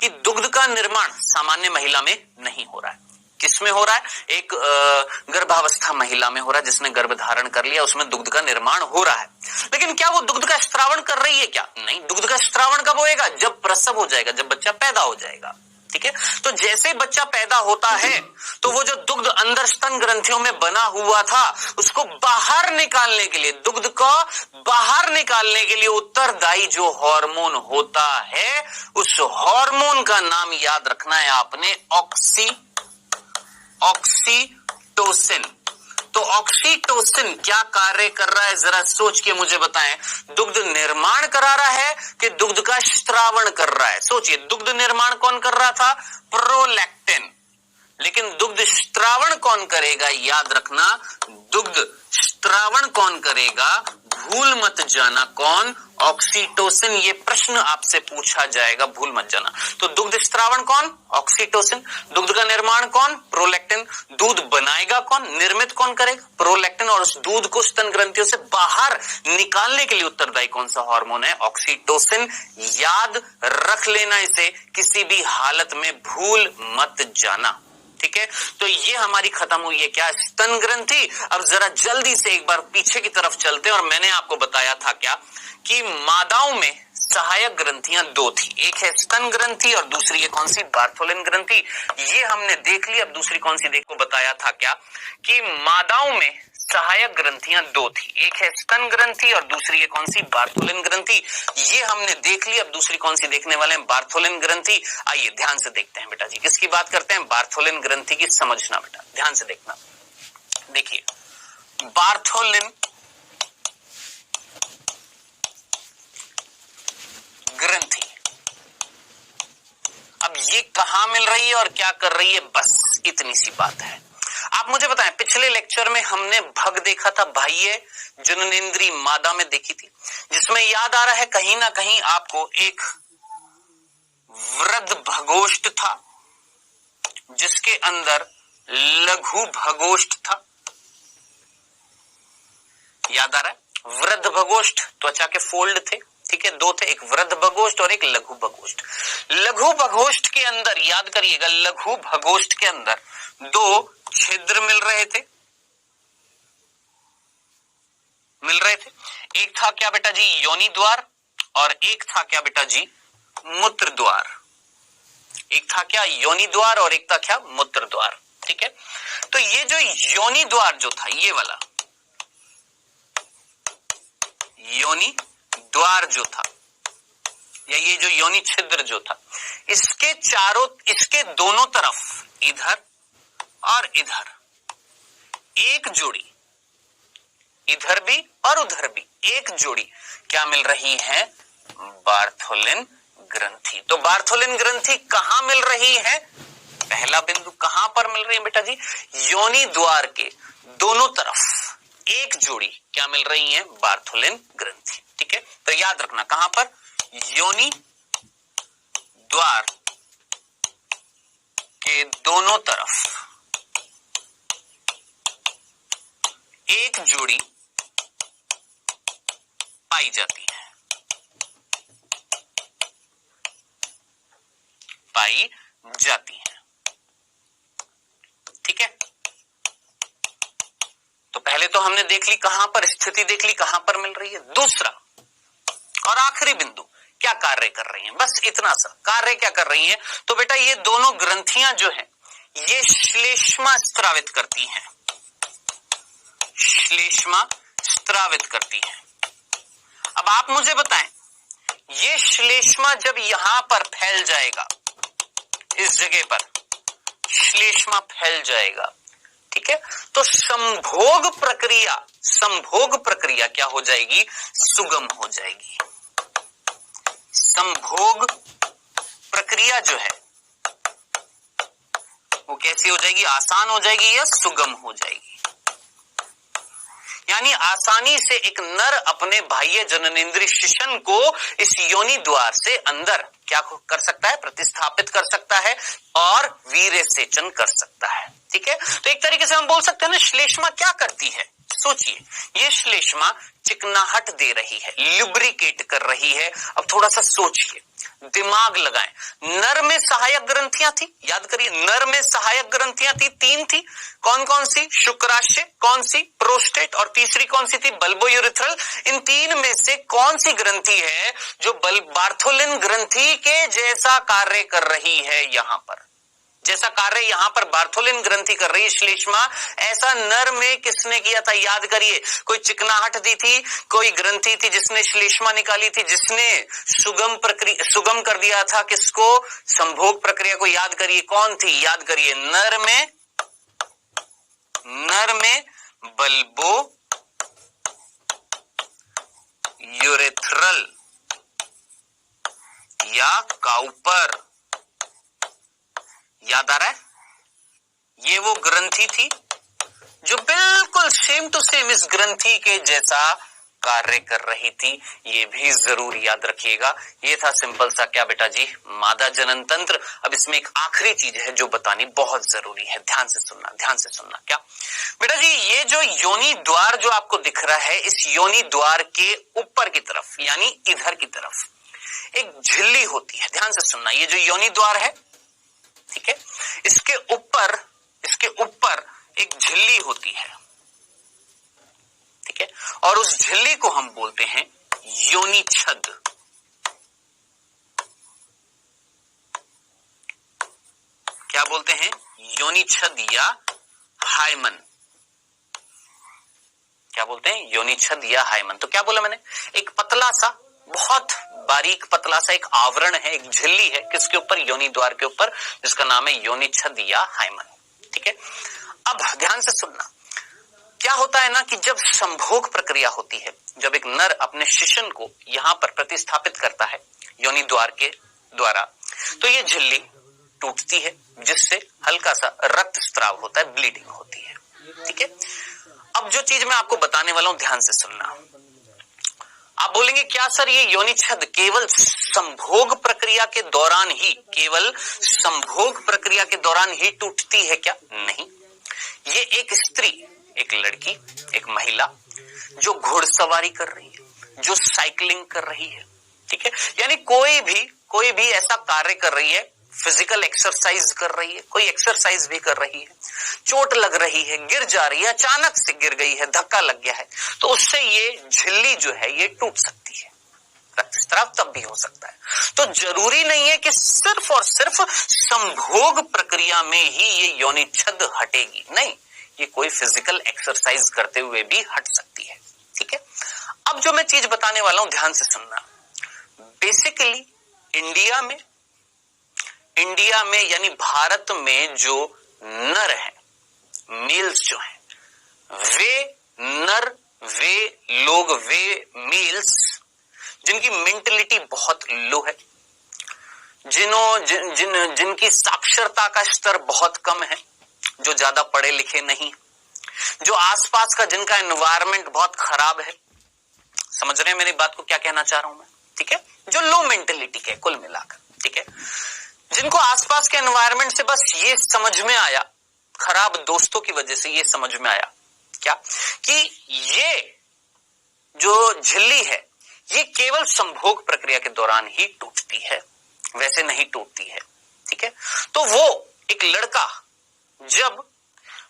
कि दुग्ध का निर्माण सामान्य महिला में नहीं हो रहा है। किसमें हो रहा है? एक गर्भावस्था महिला में हो रहा है, जिसने गर्भ धारण कर लिया, उसमें दुग्ध का निर्माण हो रहा है। लेकिन क्या वो दुग्ध का स्त्रावण कर रही है क्या? नहीं, दुग्ध का स्त्रावण कब होएगा? जब प्रसव हो जाएगा, जब बच्चा पैदा हो जाएगा। ठीक है, तो जैसे बच्चा पैदा होता है तो वो जो दुग्ध अंदर स्तन ग्रंथियों में बना हुआ था उसको बाहर निकालने के लिए, दुग्ध को बाहर निकालने के लिए उत्तरदायी जो हार्मोन होता है, उस हार्मोन का नाम याद रखना है आपने, ऑक्सीटोसिन। तो ऑक्सीटोसिन क्या कार्य कर रहा है, जरा सोच के मुझे बताएं। दुग्ध निर्माण करा रहा है कि दुग्ध का स्त्रावण कर रहा है? सोचिए, दुग्ध निर्माण कौन कर रहा था? प्रोलैक्टिन। लेकिन दुग्ध स्त्रावण कौन करेगा? याद रखना, दुग्ध स्त्रावण कौन करेगा? भूल मत जाना, कौन? ऑक्सीटोसिन। ये प्रश्न आपसे पूछा जाएगा, भूल मत जाना। तो दुग्ध स्त्रावण कौन? ऑक्सीटोसिन। दुग्ध का निर्माण कौन? प्रोलैक्टिन। दूध बनाएगा कौन? निर्मित कौन करेगा? प्रोलैक्टिन। और उस दूध को स्तन ग्रंथियों से बाहर निकालने के लिए उत्तरदायी कौन सा हार्मोन है? ऑक्सीटोसिन। याद रख लेना, इसे किसी भी हालत में भूल मत जाना। ठीक है, तो ये हमारी खत्म हुई है क्या? स्तन ग्रंथि। अब जरा जल्दी से एक बार पीछे की तरफ चलते हैं। और मैंने आपको बताया था क्या कि मादाओं में सहायक ग्रंथियां दो थी, एक है स्तन ग्रंथि और दूसरी है कौन सी? बार्थोलिन ग्रंथि। ये हमने देख ली। अब दूसरी कौन सी देखो, बताया था क्या कि मादाओं में सहायक ग्रंथियां दो थी, एक है स्तन ग्रंथि और दूसरी है कौन सी? बार्थोलिन ग्रंथि। ये हमने देख ली। अब दूसरी कौन सी देखने वाले हैं? बार्थोलिन ग्रंथि। आइए ध्यान से देखते हैं बेटा जी, किसकी बात करते हैं? बार्थोलिन ग्रंथि की। समझना बेटा, ध्यान से देखना। देखिए, बार्थोलिन ग्रंथि, अब ये कहां मिल रही है और क्या कर रही है, बस इतनी सी बात है। आप मुझे बताएं, पिछले लेक्चर में हमने भग देखा था, बाह्य जननेंद्रिय मादा में देखी थी, जिसमें याद आ रहा है कहीं ना कहीं आपको एक वृद्ध भगोष्ठ था जिसके अंदर लघु भगोष्ठ था। याद आ रहा है? वृद्ध भगोष्ठ त्वचा के फोल्ड थे, ठीक है, दो थे, एक वृद्ध भगोष्ठ और एक लघु भगोष्ठ। लघु भगोष्ठ के अंदर याद करिएगा, लघु भगोष्ठ के अंदर दो छिद्र मिल रहे थे। एक था क्या बेटा जी? योनि द्वार। और एक था क्या बेटा जी? मूत्र द्वार। एक था क्या? योनि द्वार और एक था क्या? मूत्र द्वार। ठीक है, तो ये जो योनि द्वार जो था, ये वाला योनि द्वार जो था, या ये जो योनि छिद्र जो था, इसके चारों, इसके दोनों तरफ, इधर और इधर एक जोड़ी, इधर भी और उधर भी एक जोड़ी क्या मिल रही है? बार्थोलिन ग्रंथि। तो बार्थोलिन ग्रंथि कहां मिल रही है? पहला बिंदु कहां पर मिल रही है बेटा जी? योनि द्वार के दोनों तरफ एक जोड़ी क्या मिल रही है? बार्थोलिन ग्रंथि। ठीक है, तो याद रखना, कहां पर? योनि द्वार के दोनों तरफ एक जोड़ी पाई जाती है, पाई जाती है। ठीक है, तो पहले तो हमने देख ली कहां पर, स्थिति देख ली कहां पर मिल रही है। दूसरा और आखिरी बिंदु, क्या कार्य कर रही हैं? बस इतना सा कार्य क्या कर रही हैं? तो बेटा ये दोनों ग्रंथियां जो हैं, ये श्लेष्मा स्त्रावित करती हैं, श्लेष्मा स्त्रावित करती हैं। अब आप मुझे बताएं, ये श्लेष्मा जब यहां पर फैल जाएगा, इस जगह पर श्लेष्मा फैल जाएगा, ठीक है, तो संभोग प्रक्रिया क्या हो जाएगी? सुगम हो जाएगी। संभोग प्रक्रिया जो है वो कैसी हो जाएगी? आसान हो जाएगी या सुगम हो जाएगी? यानी आसानी से एक नर अपने बाह्य जननेंद्रिय शिशन को इस योनि द्वार से अंदर क्या कर सकता है? प्रतिस्थापित कर सकता है और वीर्य सेचन कर सकता है। ठीक है, तो एक तरीके से हम बोल सकते हैं ना, श्लेष्मा क्या करती है? सोचिए, ये श्लेष्मा चिकनाहट दे रही है, लुब्रिकेट कर रही है। अब थोड़ा सा सोचिए, दिमाग लगाएं। नर में सहायक ग्रंथियां थी, याद करिए, नर में सहायक ग्रंथियां थी, 3 थी। कौन कौन सी? शुक्राशय, कौन सी? प्रोस्टेट, और तीसरी कौन सी थी? बल्बोयूरेथ्रल। इन 3 में से कौन सी ग्रंथि है जो बार्थोलिन ग्रंथि के जैसा कार्य कर रही है? यहां पर जैसा कार्य यहां पर बार्थोलिन ग्रंथि कर रही है श्लेष्मा, ऐसा नर में किसने किया था? याद करिए, कोई चिकनाहट दी थी, कोई ग्रंथि थी जिसने श्लेष्मा निकाली थी, जिसने सुगम कर दिया था किसको? संभोग प्रक्रिया को। याद करिए कौन थी? याद करिए, नर में बल्बो यूरेथ्रल या काउपर। याद आ रहा है? ये वो ग्रंथि थी जो बिल्कुल सेम टू सेम इस ग्रंथि के जैसा कार्य कर रही थी। ये भी जरूर याद रखिएगा। ये था सिंपल सा क्या बेटा जी? मादा जनन तंत्र। अब इसमें एक आखिरी चीज है जो बतानी बहुत जरूरी है, ध्यान से सुनना, ध्यान से सुनना। क्या बेटा जी? ये जो योनि द्वार जो आपको दिख रहा है, इस योनि द्वार के ऊपर की तरफ, यानी इधर की तरफ एक झिल्ली होती है। ध्यान से सुनना, ये जो योनि द्वार है, ठीक है, इसके ऊपर एक झिल्ली होती है, ठीक है, और उस झिल्ली को हम बोलते हैं योनि छद। क्या बोलते हैं? योनि छद या हाइमन। क्या बोलते हैं? योनि छद या हाइमन। तो क्या बोला मैंने? एक पतला सा, बहुत बारीक पतला सा एक आवरण है, एक झिल्ली है, किसके ऊपर? योनि द्वार के ऊपर, जिसका नाम है योनि छद या हाइमन, ठीक है। अब ध्यान से सुनना, क्या होता है ना कि जब संभोग प्रक्रिया होती है, जब एक नर अपने शिशन को यहां पर प्रतिस्थापित करता है योनि द्वार के द्वारा, तो ये झिल्ली टूटती है, जिससे हल्का सा रक्त स्त्राव होता है, ब्लीडिंग होती है, ठीक है। अब जो चीज मैं आपको बताने वाला हूं, ध्यान से सुनना। आप बोलेंगे क्या सर, ये योनि छद केवल संभोग प्रक्रिया के दौरान ही, केवल संभोग प्रक्रिया के दौरान ही टूटती है क्या? नहीं, ये एक स्त्री, एक लड़की, एक महिला जो घुड़सवारी कर रही है, जो साइकिलिंग कर रही है, ठीक है, यानी कोई भी ऐसा कार्य कर रही है, फिजिकल एक्सरसाइज कर रही है, कोई एक्सरसाइज भी कर रही है, चोट लग रही है, गिर जा रही है, अचानक से गिर गई है, धक्का लग गया है, तो उससे ये झिल्ली जो है ये टूट सकती है, रक्तस्राव तब भी हो सकता है। तो जरूरी नहीं है कि सिर्फ और सिर्फ संभोग प्रक्रिया में ही ये योनि छद हटेगी, नहीं, ये कोई फिजिकल एक्सरसाइज करते हुए भी हट सकती है, ठीक है। अब जो मैं चीज बताने वाला हूं, ध्यान से सुनना। बेसिकली इंडिया में यानी भारत में जो नर है, मेल्स जो है, वे नर, वे लोग, वे मेल्स जिनकी मेंटलिटी बहुत लो है, जिनकी साक्षरता का स्तर बहुत कम है, जो ज्यादा पढ़े लिखे नहीं, जो आसपास का जिनका एनवायरनमेंट बहुत खराब है, समझ रहे हैं मेरी बात को, क्या कहना चाह रहा हूं मैं, ठीक है, जो लो मेंटलिटी के कुल मिलाकर, ठीक है, जिनको आसपास के एनवायरनमेंट से बस ये समझ में आया, खराब दोस्तों की वजह से ये समझ में आया क्या कि ये जो झिल्ली है ये केवल संभोग प्रक्रिया के दौरान ही टूटती है, वैसे नहीं टूटती है, ठीक है। तो वो एक लड़का, जब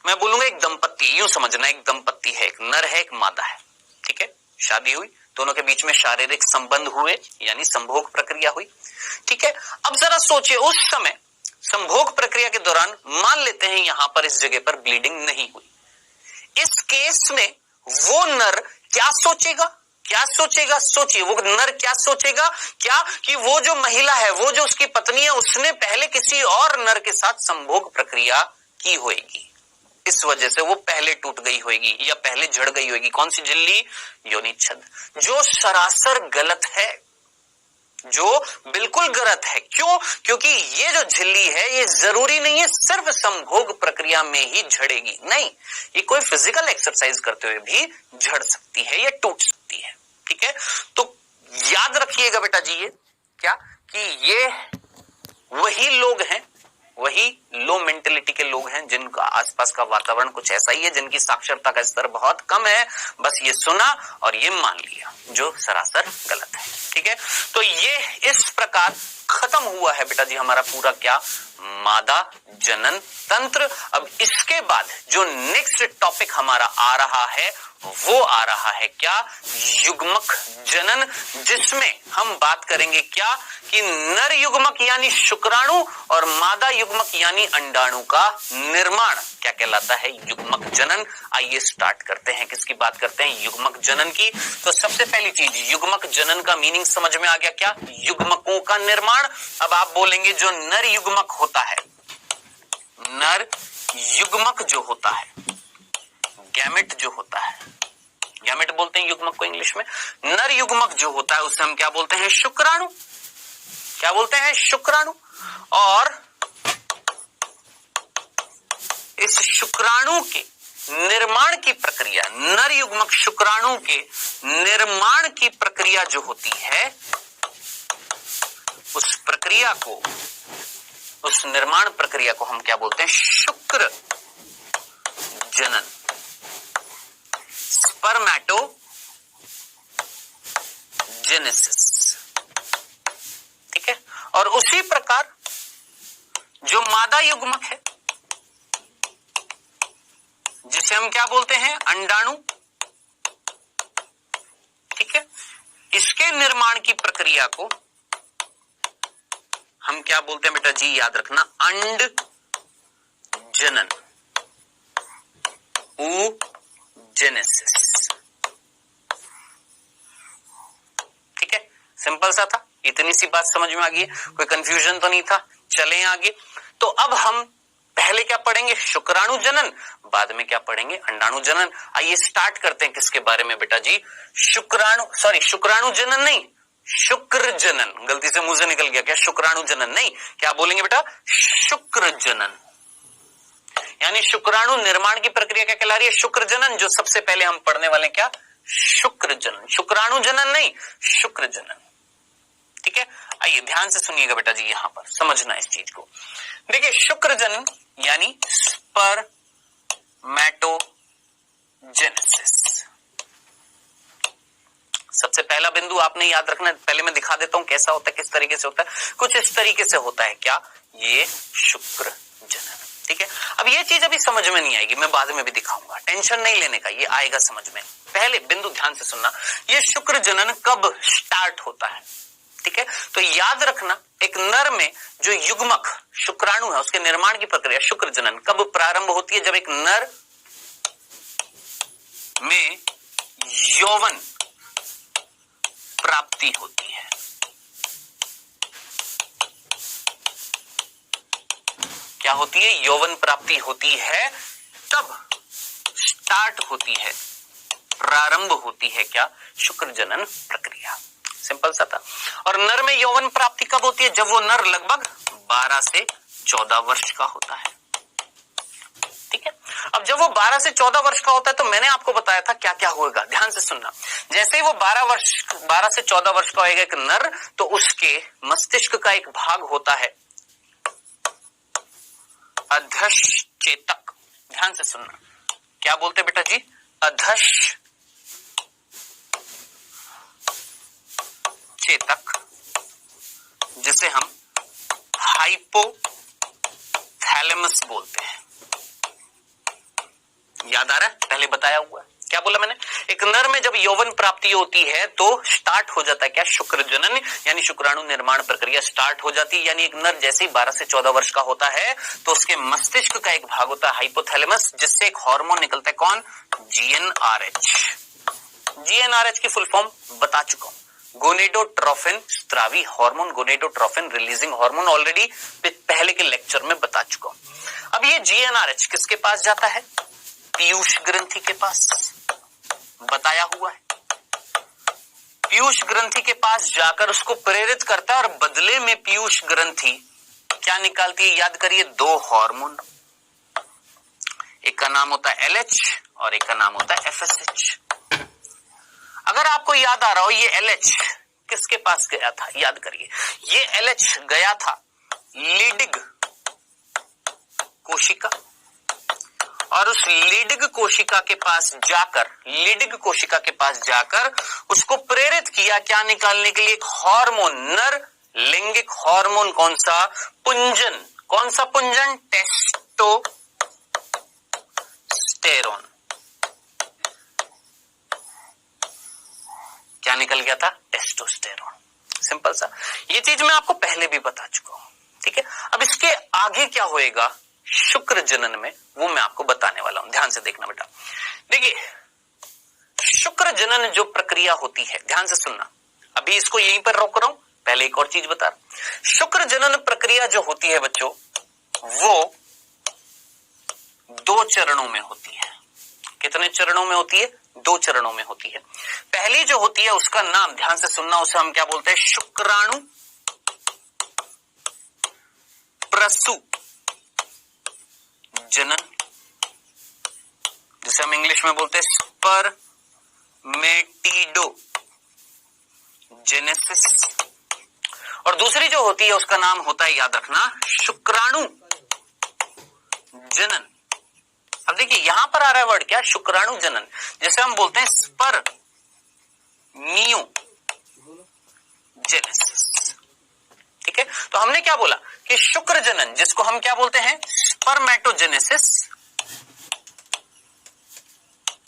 मैं बोलूंगा एक दंपत्ति, यूं समझना, एक दंपत्ति है, एक नर है, एक मादा है, ठीक है, शादी हुई, दोनों के बीच में शारीरिक संबंध हुए, यानी संभोग प्रक्रिया हुई, ठीक है। अब जरा सोचिए, उस समय संभोग प्रक्रिया के दौरान मान लेते हैं यहां पर इस जगह पर ब्लीडिंग नहीं हुई, इस केस में वो नर क्या सोचेगा? सोचिए, वो नर क्या सोचेगा? क्या कि वो जो महिला है, वो जो उसकी पत्नी है, उसने पहले किसी और नर के साथ संभोग प्रक्रिया की होगी, इस वजह से वो पहले टूट गई होगी या पहले झड़ गई होगी। कौन सी झिल्ली? योनि छद, जो सरासर गलत है, जो बिल्कुल गलत है। क्यों? क्योंकि ये जो झिल्ली है ये जरूरी नहीं है सिर्फ संभोग प्रक्रिया में ही झड़ेगी, नहीं, ये कोई फिजिकल एक्सरसाइज करते हुए भी झड़ सकती है या टूट सकती है, ठीक है। तो याद रखिएगा बेटा जी, ये क्या कि ये वही लोग हैं, वही लो मेंटेलिटी के लोग हैं जिनका आसपास आसपास का वातावरण कुछ ऐसा ही है, जिनकी साक्षरता का स्तर बहुत कम है, बस ये सुना और ये मान लिया, जो सरासर गलत है। ठीक है, तो ये इस प्रकार खत्म हुआ है बेटा जी हमारा पूरा क्या, मादा जनन तंत्र। अब इसके बाद जो नेक्स्ट टॉपिक हमारा आ रहा है वो आ रहा है क्या, युग्मक जनन, जिसमें हम बात करेंगे क्या कि नर युग्मक यानी शुक्राणु और मादा युग्मक यानी अंडाणु का निर्माण क्या कहलाता है, युग्मक जनन। आइए स्टार्ट करते हैं, किसकी बात करते हैं, युग्मक जनन की। तो सबसे पहली चीज, युग्मक जनन का मीनिंग समझ में आ गया क्या, युग्मकों का निर्माण। अब आप बोलेंगे जो नर युग्मक होता है, नर युग्मक जो होता है, गैमेट जो होता है, गैमेट बोलते हैं युग्मक को इंग्लिश में, नर युग्मक जो होता है उसे हम क्या बोलते हैं, शुक्राणु। क्या बोलते हैं, शुक्राणु। और इस शुक्राणु के निर्माण की प्रक्रिया, नर युग्मक शुक्राणु के निर्माण की प्रक्रिया जो होती है, उस प्रक्रिया को, उस निर्माण प्रक्रिया को हम क्या बोलते हैं, शुक्र जनन, स्पर्मेटोजेनेसिस। ठीक है, और उसी प्रकार जो मादा युग्मक है जिसे हम क्या बोलते हैं, अंडाणु। ठीक है, इसके निर्माण की प्रक्रिया को हम क्या बोलते हैं बेटा जी, याद रखना, अंड जनन, oogenesis। ठीक है, सिंपल सा था, इतनी सी बात समझ में आ गई है, कोई कंफ्यूजन तो नहीं था। चलें आगे। तो अब हम पहले क्या पढ़ेंगे, शुक्राणु जनन, बाद में क्या पढ़ेंगे, अंडाणु जनन। आइए स्टार्ट करते हैं किसके बारे में बेटा जी, शुक्राणु जनन नहीं, शुक्र जनन। गलती से मुंह से निकल गया क्या, शुक्राणु जनन नहीं, क्या बोलेंगे बेटा, शुक्र जनन। यानी शुक्राणु निर्माण की प्रक्रिया क्या कहला रही है, शुक्र जनन। जो सबसे पहले हम पढ़ने वाले क्या, शुक्र जनन, शुक्राणु जनन नहीं, शुक्र जनन। ठीक है, आइए ध्यान से सुनिएगा बेटा जी, यहां पर समझना इस चीज को। देखिए, शुक्र जनन यानी स्पर्मेटोजेनेसिस। सबसे पहला बिंदु आपने याद रखना, पहले मैं दिखा देता हूं कैसा होता है, किस तरीके से होता है। कुछ इस तरीके से होता है क्या, ये शुक्र जनन। ठीक है, अब ये चीज अभी समझ में नहीं आएगी, मैं बाद में भी दिखाऊंगा, टेंशन नहीं लेने का, ये आएगा समझ में। पहले बिंदु ध्यान से सुनना, ये शुक्र जनन कब स्टार्ट होता है। ठीक है, तो याद रखना, एक नर में जो युग्मक शुक्राणु है उसके निर्माण की प्रक्रिया शुक्र जनन कब प्रारंभ होती है, जब एक नर में यौवन प्राप्ति होती है। क्या होती है, यौवन प्राप्ति होती है, तब स्टार्ट होती है, प्रारंभ होती है क्या, शुक्र जनन प्रक्रिया। सिंपल सा था। और नर में यौवन प्राप्ति कब होती है, जब वो नर लगभग 12 से 14 वर्ष का होता है। ठीक है, अब जब वो 12 से 14 वर्ष का होता है तो मैंने आपको बताया था क्या क्या होगा, ध्यान से सुनना। जैसे ही वो 12 से 14 वर्ष का होगा एक नर, तो उसके मस्तिष्क का एक भाग होता है अधश चेतक। ध्यान से सुनना, क्या बोलते बेटा जी, अधश चेतक, जिसे हम हाइपोथैलेमस बोलते हैं। याद आ रहा है, पहले बताया हुआ है। क्या बोला मैंने, एक नर में जब यौवन प्राप्ति होती है तो स्टार्ट हो जाता है क्या, शुक्र जनन, यानी शुक्राणु निर्माण प्रक्रिया स्टार्ट हो जाती है। यानी एक नर जैसे ही 12 से 14 वर्ष का होता है तो उसके मस्तिष्क का एक भाग होता है हाइपोथैलेमस, जिससे एक हार्मोन निकलता है, कौन, जीएनआरएच। जीएनआरएच की फुल फॉर्म बता चुका हूं, गोनेडोट्रोफिन स्त्रावी hormone, gonadotropin releasing hormone, already पहले के लेक्चर में बता चुका हूं। अब ये जीएनआरएच किसके पास जाता है, पीयूष ग्रंथि के पास, बताया हुआ है। पीयूष ग्रंथि के पास जाकर उसको प्रेरित करता है और बदले में पीयूष ग्रंथि क्या निकालती है, याद करिए, 2 हार्मोन। एक का नाम होता है एलएच और एक का नाम होता है एफएसएच। अगर आपको याद आ रहा हो, ये एलएच किसके पास गया था, याद करिए, ये एलएच गया था लीडिग कोशिका, और उस लीडिग कोशिका के पास जाकर उसको प्रेरित किया क्या निकालने के लिए? एक हार्मोन, नर लैंगिक हार्मोन। कौन सा पुंजन? टेस्टोस्टेरोन। क्या निकल गया था? टेस्टोस्टेरोन। सिंपल सा, ये चीज मैं आपको पहले भी बता चुका हूं, ठीक है। अब इसके आगे क्या होएगा शुक्र जनन में, वो मैं आपको बताने वाला हूं। ध्यान से देखना बेटा। देखिए, शुक्र जनन जो प्रक्रिया होती है, ध्यान से सुनना, अभी इसको यहीं पर रोक रहा हूं, पहले एक और चीज बता रहा हूं। शुक्र जनन प्रक्रिया जो होती है बच्चों, वो 2 चरणों में होती है। कितने चरणों में होती है? 2 चरणों में होती है। पहली जो होती है उसका नाम, ध्यान से सुनना, उसे हम क्या बोलते हैं? शुक्राणु प्रसू जनन, जिसे हम इंग्लिश में बोलते हैं स्पर्मेटिडोजेनेसिस। और दूसरी जो होती है उसका नाम होता है, याद रखना, शुक्राणु जनन। अब देखिए यहां पर आ रहा है वर्ड क्या? शुक्राणु जनन, जैसे हम बोलते हैं स्पर्मियोजेनेसिस, ठीक है। तो हमने क्या बोला कि शुक्र जनन, जिसको हम क्या बोलते हैं? स्पर्मेटोजेनेसिस,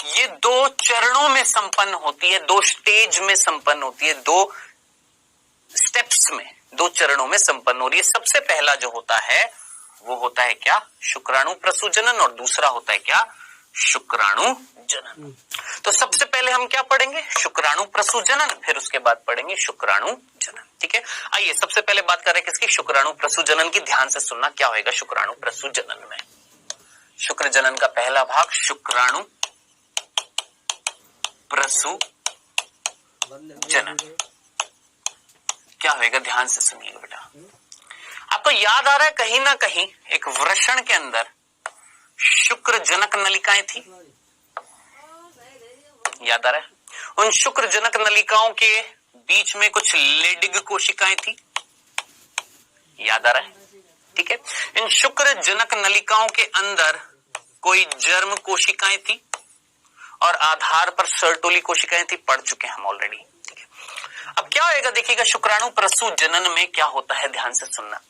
ये 2 चरणों में संपन्न होती है, 2 स्टेज में संपन्न होती है, 2 स्टेप्स में, 2 चरणों में संपन्न हो रही है। सबसे पहला जो होता है वो होता है क्या? शुक्राणु प्रसूजनन, और दूसरा होता है क्या? शुक्राणु जनन। तो सबसे पहले हम क्या पढ़ेंगे? शुक्राणु प्रसूजनन, फिर उसके बाद पढ़ेंगे शुक्राणु जनन, ठीक है। आइए सबसे पहले बात कर रहे हैं किसकी? शुक्राणु प्रसूजनन की। ध्यान से सुनना क्या होएगा शुक्राणु प्रसूजनन में। शुक्र जनन का पहला भाग शुक्राणु प्रसूजनन क्या होएगा? ध्यान से सुनिएगा बेटा। आपको याद आ रहा है कहीं ना कहीं एक वृषण के अंदर शुक्र जनक नलिकाएं थी, याद आ रहा है? उन शुक्र जनक नलिकाओं के बीच में कुछ लेडिग कोशिकाएं थी, याद आ रहा है? ठीक है। इन शुक्र जनक नलिकाओं के अंदर कोई जर्म कोशिकाएं थी और आधार पर सर्टोली कोशिकाएं थी, पढ़ चुके हैं हम ऑलरेडी, ठीक है। अब क्या होएगा देखिएगा, शुक्राणु प्रसूत जनन में क्या होता है, ध्यान से सुनना।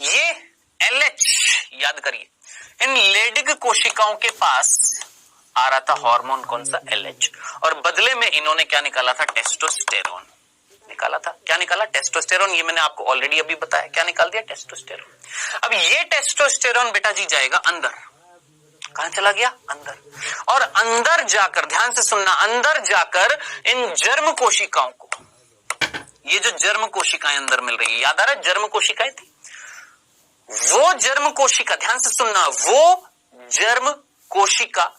ये LH याद करिए, इन लेडिग कोशिकाओं के पास आ रहा था हार्मोन, कौन सा? LH, और बदले में इन्होंने क्या निकाला था? टेस्टोस्टेरोन निकाला था। क्या निकाला? टेस्टोस्टेरोन। ये मैंने आपको ऑलरेडी अभी बताया, क्या निकाल दिया? टेस्टोस्टेरोन। अब ये टेस्टोस्टेरोन बेटा जी जाएगा अंदर, कहां चला गया? अंदर। और अंदर जाकर, ध्यान से सुनना, अंदर जाकर इन जर्म कोशिकाओं को, ये जो जर्म कोशिकाएं अंदर मिल रही है, याद आ रहा है जर्म कोशिकाएं थी, वो जर्म कोशिका, ध्यान से सुनना, वो जर्म कोशिका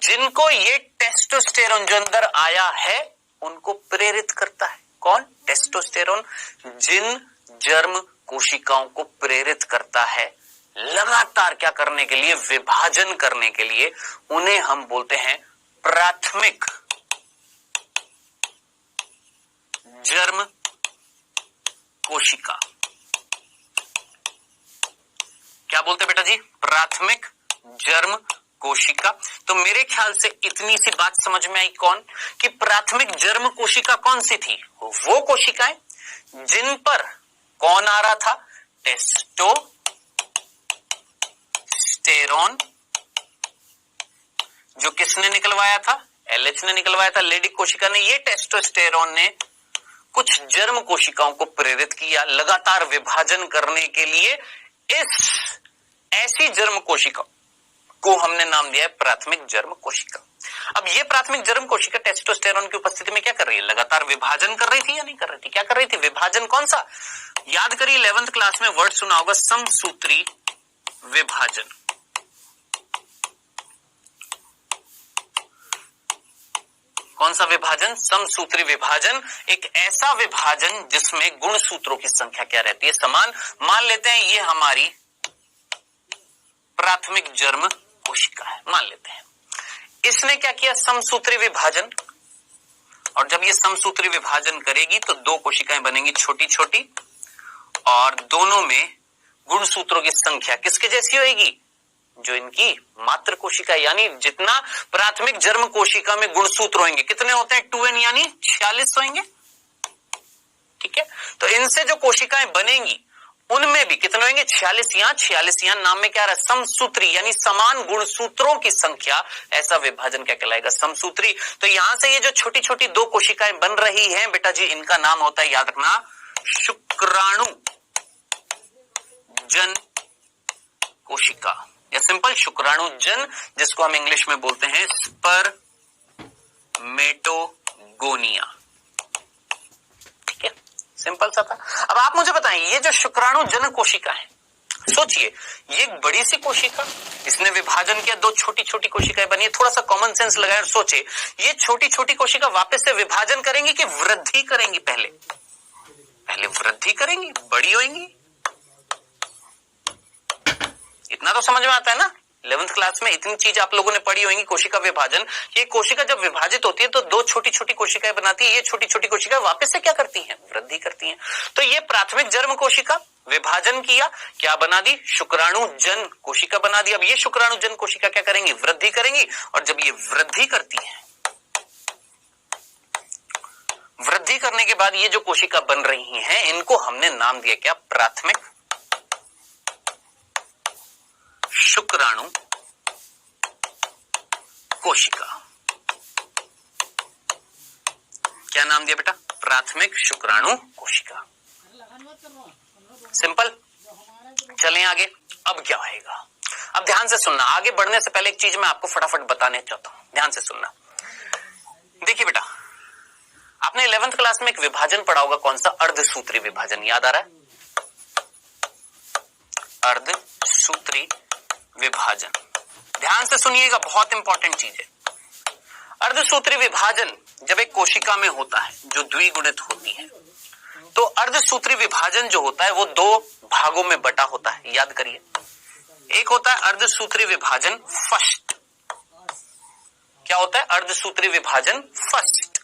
जिनको ये टेस्टोस्टेरोन जो अंदर आया है उनको प्रेरित करता है। कौन? टेस्टोस्टेरोन जिन जर्म कोशिकाओं को प्रेरित करता है लगातार क्या करने के लिए? विभाजन करने के लिए। उन्हें हम बोलते हैं प्राथमिक जर्म कोशिका। क्या बोलते बेटा जी? प्राथमिक जर्म कोशिका। तो मेरे ख्याल से इतनी सी बात समझ में आई, कौन? कि प्राथमिक जर्म कोशिका कौन सी थी? वो कोशिकाएं जिन पर कौन आ रहा था? टेस्टोस्टेरोन, जो किसने निकलवाया था? LH ने निकलवाया था, लेडिक कोशिका ने। ये टेस्टोस्टेरोन ने कुछ जर्म कोशिकाओं को प्रेरित किया लगातार विभाजन करने के लिए। इस ऐसी जर्म कोशिका को हमने नाम दिया है प्राथमिक जर्म कोशिका। अब ये प्राथमिक जर्म कोशिका टेस्टोस्टेरोन की उपस्थिति में क्या कर रही है? लगातार विभाजन कर रही थी या नहीं कर रही थी? क्या कर रही थी? विभाजन। कौन सा? याद करिए 11th क्लास में वर्ड सुना होगा, समसूत्री विभाजन। कौन सा विभाजन? समसूत्री विभाजन। एक ऐसा विभाजन जिसमें गुण सूत्रों की संख्या क्या रहती है? समान। मान लेते हैं ये हमारी प्राथमिक जर्म कोशिका है, मान लेते हैं। इसने क्या किया? समसूत्री विभाजन। और जब ये समसूत्री विभाजन करेगी तो 2 कोशिकाएं बनेंगी छोटी छोटी, और दोनों में गुण सूत्रों की संख्या किसके जैसी होगी? जो इनकी मात्र कोशिका यानी जितना प्राथमिक जर्म कोशिका में गुणसूत्र होंगे कितने होते हैं 2n यानी 46 होंगे। ठीक है, तो इनसे जो कोशिकाएं बनेंगी उनमें भी कितने होंगे 46 यहाँ नाम में क्या रहा है समसूत्री यानी समान गुणसूत्रों की संख्या। ऐसा विभाजन क्या कहलाएगा समसूत्री। तो यहां से ये जो छोटी छोटी दो कोशिकाएं बन रही हैं बेटा जी इनका नाम होता है याद रखना शुक्राणु जन कोशिका या सिंपल शुक्राणु जन, जिसको हम इंग्लिश में बोलते हैं स्पर्मेटोगोनिया। ठीक है, सिंपल सा था। अब आप मुझे बताएं ये जो शुक्राणु जन कोशिका है, सोचिए ये एक बड़ी सी कोशिका, इसने विभाजन किया, दो छोटी छोटी कोशिकाएं बनी। थोड़ा सा कॉमन सेंस लगाए और सोचे ये छोटी छोटी कोशिका वापस से विभाजन करेंगी कि वृद्धि करेंगी? पहले वृद्धि करेंगी, बड़ी होंगी। इतना तो समझ में आता है ना, 11th क्लास में इतनी चीज आप लोगों ने पढ़ी होंगी कोशिका विभाजन। ये कोशिका जब विभाजित होती है तो दो छोटी छोटी कोशिकाएं बनाती है, ये छोटी छोटी कोशिकाएं वापस से क्या करती हैं? वृद्धि करती हैं। तो ये प्राथमिक जर्म कोशिका विभाजन किया, क्या बना दी? शुक्राणु जन कोशिका बना दी। अब ये शुक्राणु जन कोशिका क्या करेंगी? वृद्धि करेंगी। और जब ये वृद्धि करती है, वृद्धि करने के बाद ये जो कोशिका बन रही हैं इनको हमने नाम दिया क्या? प्राथमिक शुक्राणु कोशिका। क्या नाम दिया बेटा? प्राथमिक शुक्राणु कोशिका। सिंपल। चलें आगे। अब क्या आएगा? अब ध्यान से सुनना, आगे बढ़ने से पहले एक चीज मैं आपको फटाफट बताने चाहता हूं, ध्यान से सुनना। देखिए बेटा, आपने 11th क्लास में एक विभाजन पढ़ा होगा, कौन सा? अर्धसूत्री विभाजन। याद आ रहा है? अर्धसूत्री विभाजन। ध्यान से सुनिएगा, बहुत इंपॉर्टेंट चीज है। अर्धसूत्री विभाजन जब एक कोशिका में होता है जो द्विगुणित होती है, तो अर्धसूत्री विभाजन जो होता है वो दो भागों में बटा होता है। याद करिए, एक होता है अर्धसूत्री विभाजन फर्स्ट। क्या होता है? अर्धसूत्री विभाजन फर्स्ट।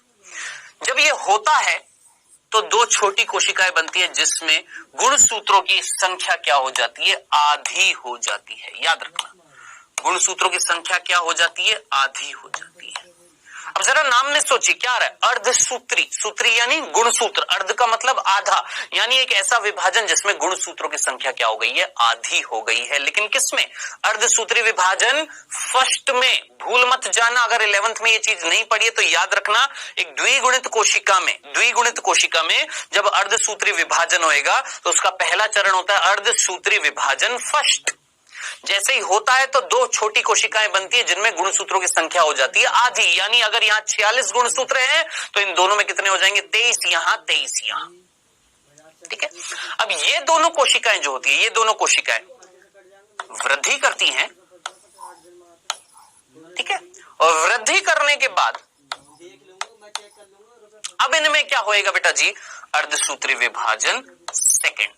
जब ये होता है तो दो छोटी कोशिकाएं बनती है जिसमें गुणसूत्रों की संख्या क्या हो जाती है? आधी हो जाती है। याद रखना, गुणसूत्रों की संख्या क्या हो जाती है? आधी हो जाती है। अब जरा नाम में सोचिए क्या आ रहा है? अर्धसूत्री। सूत्री यानी गुणसूत्र, अर्ध का मतलब आधा, यानी एक ऐसा विभाजन जिसमें गुणसूत्रों की संख्या क्या हो गई है? आधी हो गई है। लेकिन किसमें? अर्धसूत्री विभाजन फर्स्ट में। भूल मत जाना, अगर 11th में ये चीज नहीं पढ़ी है तो याद रखना, एक द्विगुणित कोशिका में जब अर्धसूत्री विभाजन होएगा तो उसका पहला चरण होता है अर्धसूत्री विभाजन फर्स्ट। जैसे ही होता है तो दो छोटी कोशिकाएं बनती है जिनमें गुणसूत्रों की संख्या हो जाती है आधी, यानी अगर यहाँ 46 गुणसूत्र हैं तो इन दोनों में कितने हो जाएंगे? 23 यहाँ, 23 यहाँ। ठीक है, अब ये दोनों कोशिकाएं जो होती है, ये दोनों कोशिकाएं वृद्धि करती हैं। ठीक है, और वृद्धि करने के बाद अब इनमें क्या होएगा बेटा जी? अर्धसूत्री विभाजन सेकंड।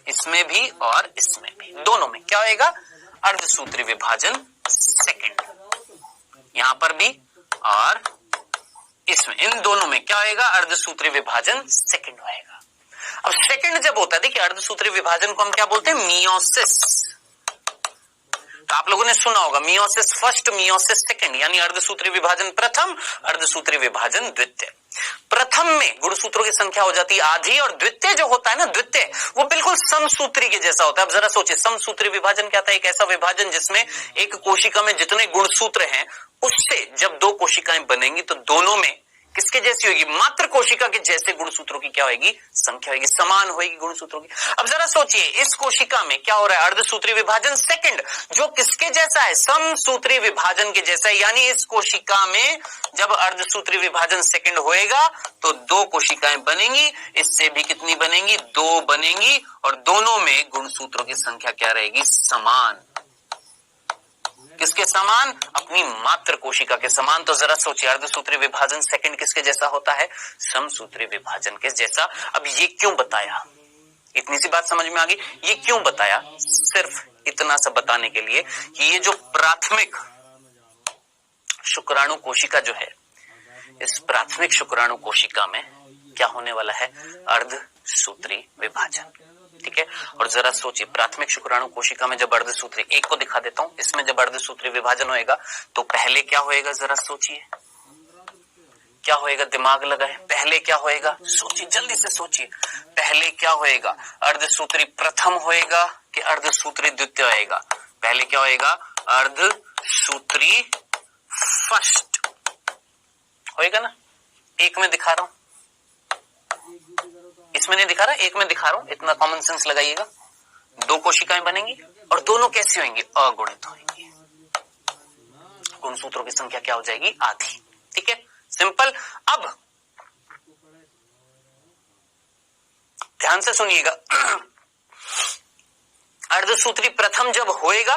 इसमें भी और इसमें भी, दोनों में क्या होएगा? अर्धसूत्री विभाजन सेकंड। यहां पर भी और इसमें, इन दोनों में क्या होएगा? अर्धसूत्री विभाजन सेकंड होएगा। अब सेकंड जब होता है, देखिए अर्धसूत्री विभाजन को हम क्या बोलते हैं? मियोसिस। तो आप लोगों ने सुना होगा मियोसिस फर्स्ट, मियोसिस सेकंड, यानी अर्धसूत्री विभाजन प्रथम, अर्धसूत्री विभाजन द्वितीय। प्रथम में गुणसूत्रों की संख्या हो जाती है आधी, और द्वितीय जो होता है ना, द्वितीय वो बिल्कुल समसूत्री के जैसा होता है। अब जरा सोचिए, समसूत्री विभाजन क्या था? एक ऐसा विभाजन जिसमें एक कोशिका में जितने गुणसूत्र हैं उससे जब दो कोशिकाएं बनेंगी तो दोनों में किसके जैसी होगी? मात्र कोशिका के जैसे गुणसूत्रों की क्या होगी? संख्या होगी, समान होगी गुणसूत्रों की। अब जरा सोचिए, इस कोशिका में क्या हो रहा है? अर्धसूत्री विभाजन सेकंड, जो किसके जैसा है? समसूत्री विभाजन के जैसा है। यानी इस कोशिका में जब अर्धसूत्री विभाजन सेकंड होएगा तो दो कोशिकाएं बनेंगी, इससे भी कितनी बनेंगी? दो बनेंगी, और दोनों में गुणसूत्रों की संख्या क्या रहेगी? समान। किसके समान? अपनी मात्र कोशिका के समान। तो जरा सोचिए, अर्धसूत्री विभाजन सेकंड किसके जैसा होता है? समसूत्री विभाजन के जैसा। अब ये क्यों बताया? इतनी सी बात समझ में आ गई? ये क्यों बताया? सिर्फ इतना सा बताने के लिए कि ये जो प्राथमिक शुक्राणु कोशिका जो है, इस प्राथमिक शुक्राणु कोशिका में क्या होने वाला है? अर्धसूत्री विभाजन। ठीक है। और जरा सोचिए, प्राथमिक शुक्राणु कोशिका में जब अर्धसूत्री, एक को दिखा देता हूं, इसमें जब अर्धसूत्री विभाजन होएगा तो पहले क्या होएगा, जरा सोचिए क्या होएगा, दिमाग लगाए, पहले क्या होएगा, सोचिए, जल्दी से सोचिए, पहले क्या होएगा, अर्धसूत्री प्रथम होएगा कि अर्धसूत्री द्वितीय होएगा, पहले क्या होएगा, अर्धसूत्री फर्स्ट होएगा ना। एक में दिखा रहा हूं, इसमें नहीं दिखा रहा, एक में दिखा रहा हूं, इतना कॉमन सेंस लगाइएगा। दो कोशिकाएं बनेंगी और दोनों कैसी होंगी, अगुणित होंगी। गुणसूत्रों की संख्या क्या हो जाएगी, आधी। ठीक है, सिंपल। अब ध्यान से सुनिएगा, अर्धसूत्री प्रथम जब होएगा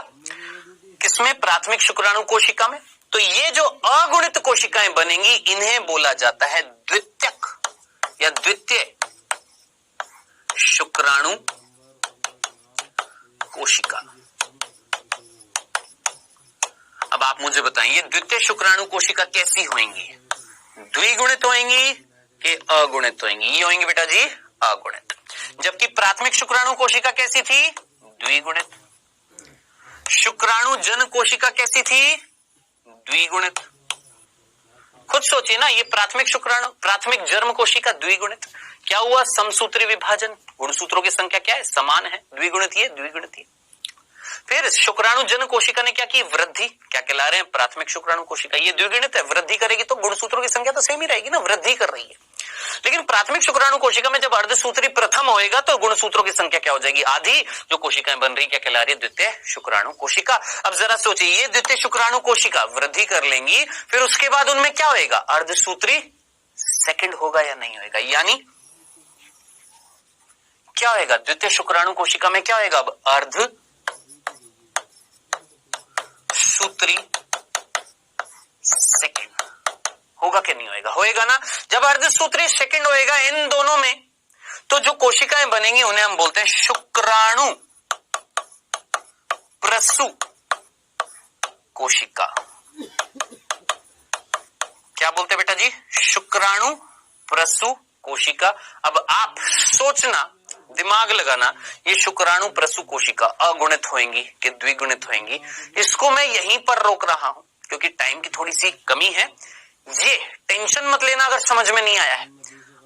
किसमें, प्राथमिक शुक्राणु कोशिका में, तो ये जो अगुणित कोशिकाएं बनेंगी इन्हें बोला जाता है द्वितीयक या द्वितीय शुक्राणु कोशिका। अब आप मुझे बताइए, द्वितीय शुक्राणु कोशिका कैसी होंगी, द्विगुणित होंगी कि अगुणित होंगी, ये होंगी बेटा जी अगुणित। जबकि प्राथमिक शुक्राणु कोशिका कैसी थी, द्विगुणित। शुक्राणु जन कोशिका कैसी थी, द्विगुणित। खुद सोचिए ना, ये प्राथमिक शुक्राणु, प्राथमिक जर्म कोशिका द्विगुणित, क्या हुआ, समसूत्री विभाजन, गुणसूत्रों की संख्या क्या है, समान है, द्विगुणित ये, द्विगुणित ये। फिर शुक्राणु जन कोशिका ने क्या की, वृद्धि, क्या कहला रहे हैं, प्राथमिक शुक्राणु कोशिका, ये द्विगुणित है, वृद्धि करेगी तो गुणसूत्रों की संख्या तो सेम ही रहेगी ना, वृद्धि कर रही है। लेकिन प्राथमिक शुक्राणु कोशिका में जब अर्धसूत्री प्रथम होएगा तो गुणसूत्रों की संख्या क्या हो जाएगी, आधी। जो कोशिकाएं बन रही क्या कहला रही है, द्वितीय शुक्राणु कोशिका। अब जरा सोचिए, ये द्वितीय शुक्राणु कोशिका वृद्धि कर लेंगी, फिर उसके बाद उनमें क्या होएगा, अर्धसूत्री सेकंड होगा या नहीं होएगा, यानी क्या होएगा, द्वितीय शुक्राणु कोशिका में क्या होएगा, अब अर्ध सूत्री सेकंड होगा कि नहीं होएगा, होएगा ना। जब अर्धसूत्री सेकंड होएगा इन दोनों में, तो जो कोशिकाएं बनेंगी उन्हें हम बोलते हैं शुक्राणु प्रसु कोशिका। क्या बोलते हैं बेटा जी, शुक्राणु प्रसु कोशिका। अब आप सोचना, दिमाग लगाना, ये शुक्राणु प्रसु कोशिका अगुणित होंगी कि द्विगुणित होंगी, इसको मैं यहीं पर रोक रहा हूं क्योंकि टाइम की थोड़ी सी कमी है। ये टेंशन मत लेना अगर समझ में नहीं आया है,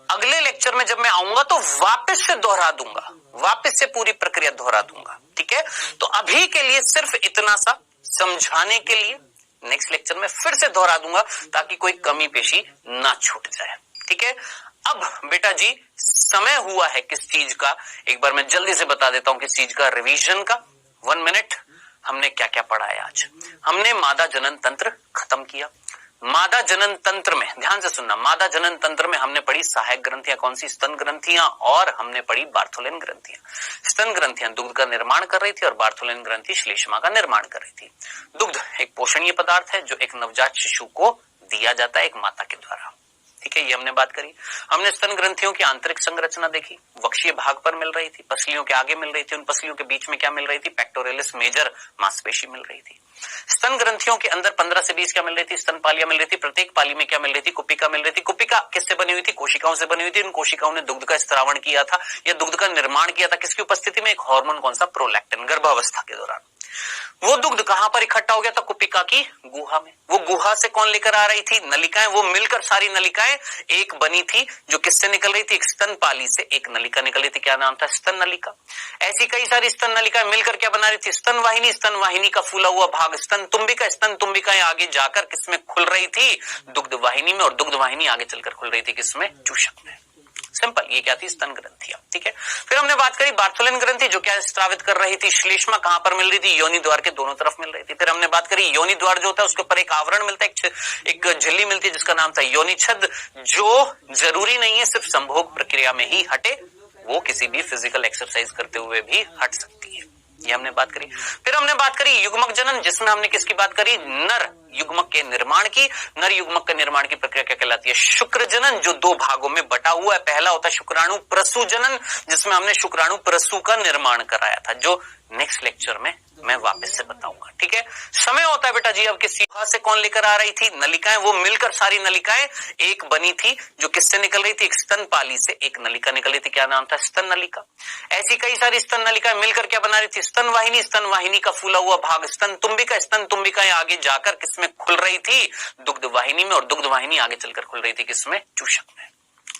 अगले लेक्चर में जब मैं आऊंगा तो वापस से दोहरा दूंगा, वापस से पूरी प्रक्रिया दोहरा दूंगा। ठीक है, तो अभी के लिए सिर्फ इतना सा समझाने के लिए नेक्स्ट लेक्चर में फिर से दोहरा दूंगा ताकि कोई कमी पेशी ना छूट जाए। ठीक है, अब बेटा जी समय हुआ है किस चीज का, एक बार मैं जल्दी से बता देता हूं किस चीज का, रिवीजन का। 1 मिनट, हमने क्या क्या पढ़ा है आज। हमने मादा जनन तंत्र खत्म किया। मादा जनन तंत्र में ध्यान से सुनना, मादा जनन तंत्र में हमने पढ़ी सहायक ग्रंथियां कौन सी, स्तन ग्रंथियां, और हमने पढ़ी बार्थोलिन ग्रंथियां। स्तन ग्रंथियां दुग्ध का निर्माण कर रही थी और बार्थोलिन ग्रंथि श्लेष्मा का निर्माण कर रही थी। दुग्ध एक पोषणीय पदार्थ है जो एक नवजात शिशु को दिया जाता है एक माता के द्वारा। ठीक है, ये हमने बात करी। हमने स्तन ग्रंथियों की आंतरिक संरचना देखी, वक्षीय भाग पर मिल रही थी, पसलियों के आगे मिल रही थी, उन पसलियों के बीच में क्या मिल रही थी, पेक्टोरलिस मेजर मांसपेशी मिल रही थी। स्तन ग्रंथियों के अंदर 15 से 20 क्या मिल रही थी, स्तन पालियां मिल रही थी, प्रत्येक पाली में क्या मिल रही थी, कुपिका मिल रही थी। कुपिका किससे बनी हुई थी, कोशिकाओं से बनी हुई थी। उन कोशिकाओं ने दुग्ध का स्त्रावण किया था या दुग्ध का निर्माण किया था, किसकी उपस्थिति में, एक हार्मोन कौन सा, प्रोलैक्टिन, गर्भावस्था के दौरान। वो दुग्ध कहां पर इकट्ठा हो गया था, कुपिका की गुहा में। वो गुहा से कौन लेकर आ रही थी, नलिकाएं। वो मिलकर सारी नलिकाएं एक बनी थी जो किससे निकल रही थी, एक स्तन पाली से एक नलिका निकल रही थी, क्या नाम था, स्तन नलिका। ऐसी कई सारी स्तन नलिकाएं मिलकर क्या बना रही थी, स्तन वाहिनी। स्तन वाहिनी का फूला हुआ भाग स्तन तुम्बिका, स्तन तुम्बिकाएं आगे जाकर किसमें खुल रही थी, दुग्ध वाहिनी में, और दुग्ध वाहिनी आगे चलकर खुल रही थी किसमें, चूषक में। सिंपल, ये क्या थी, स्तन ग्रंथियां। ठीक है, फिर हमने बात करी बार्थोलिन ग्रंथि जो क्या स्त्रावित कर रही थी, श्लेष्मा कहां पर मिल रही थी, योनि द्वार के दोनों तरफ मिल रही थी। फिर हमने बात करी योनि द्वार जो होता है उसके ऊपर एक आवरण मिलता है, एक झिल्ली मिलती है जिसका नाम था योनि छद्म, जो जरूरी नहीं है सिर्फ संभोग प्रक्रिया में ही हटे, वो किसी भी फिजिकल एक्सरसाइज करते हुए भी हट सकती है। ये हमने बात करी। फिर हमने बात करी युग्मक जनन, जिसमें हमने किसकी बात करी, नर युग्मक के निर्माण की, नर युग्मक के निर्माण की प्रक्रिया क्या कहलाती है? शुक्र जनन, जो दो भागों में बटा हुआ है। पहला होता है शुक्राणु प्रसू जनन, जिसमें हमने शुक्राणु प्रसू का निर्माण कराया था, जो नेक्स्ट लेक्चर में मैं वापस से बताऊंगा। ठीक है, समय होता है बेटा जी अब किसी से कौन लेकर आ रही थी? नलिकाएं, वो मिलकर सारी नलिकाएं एक बनी थी, जो किससे निकल रही थी? एक स्तनपाली से एक नलिका निकल रही थी, क्या नाम था? स्तन नलिका। ऐसी कई सारी स्तन नलिकाएं मिलकर क्या बना रही थी? स्तन वाहिनी। स्तन वाहिनी का फूला हुआ भाग स्तन तुंबिका। स्तन तुंबिकाएं आगे जाकर किसमें खुल रही थी? दुग्ध वाहिनी में, और दुग्ध वाहिनी आगे चलकर खुल रही थी किसमें? चूषक में।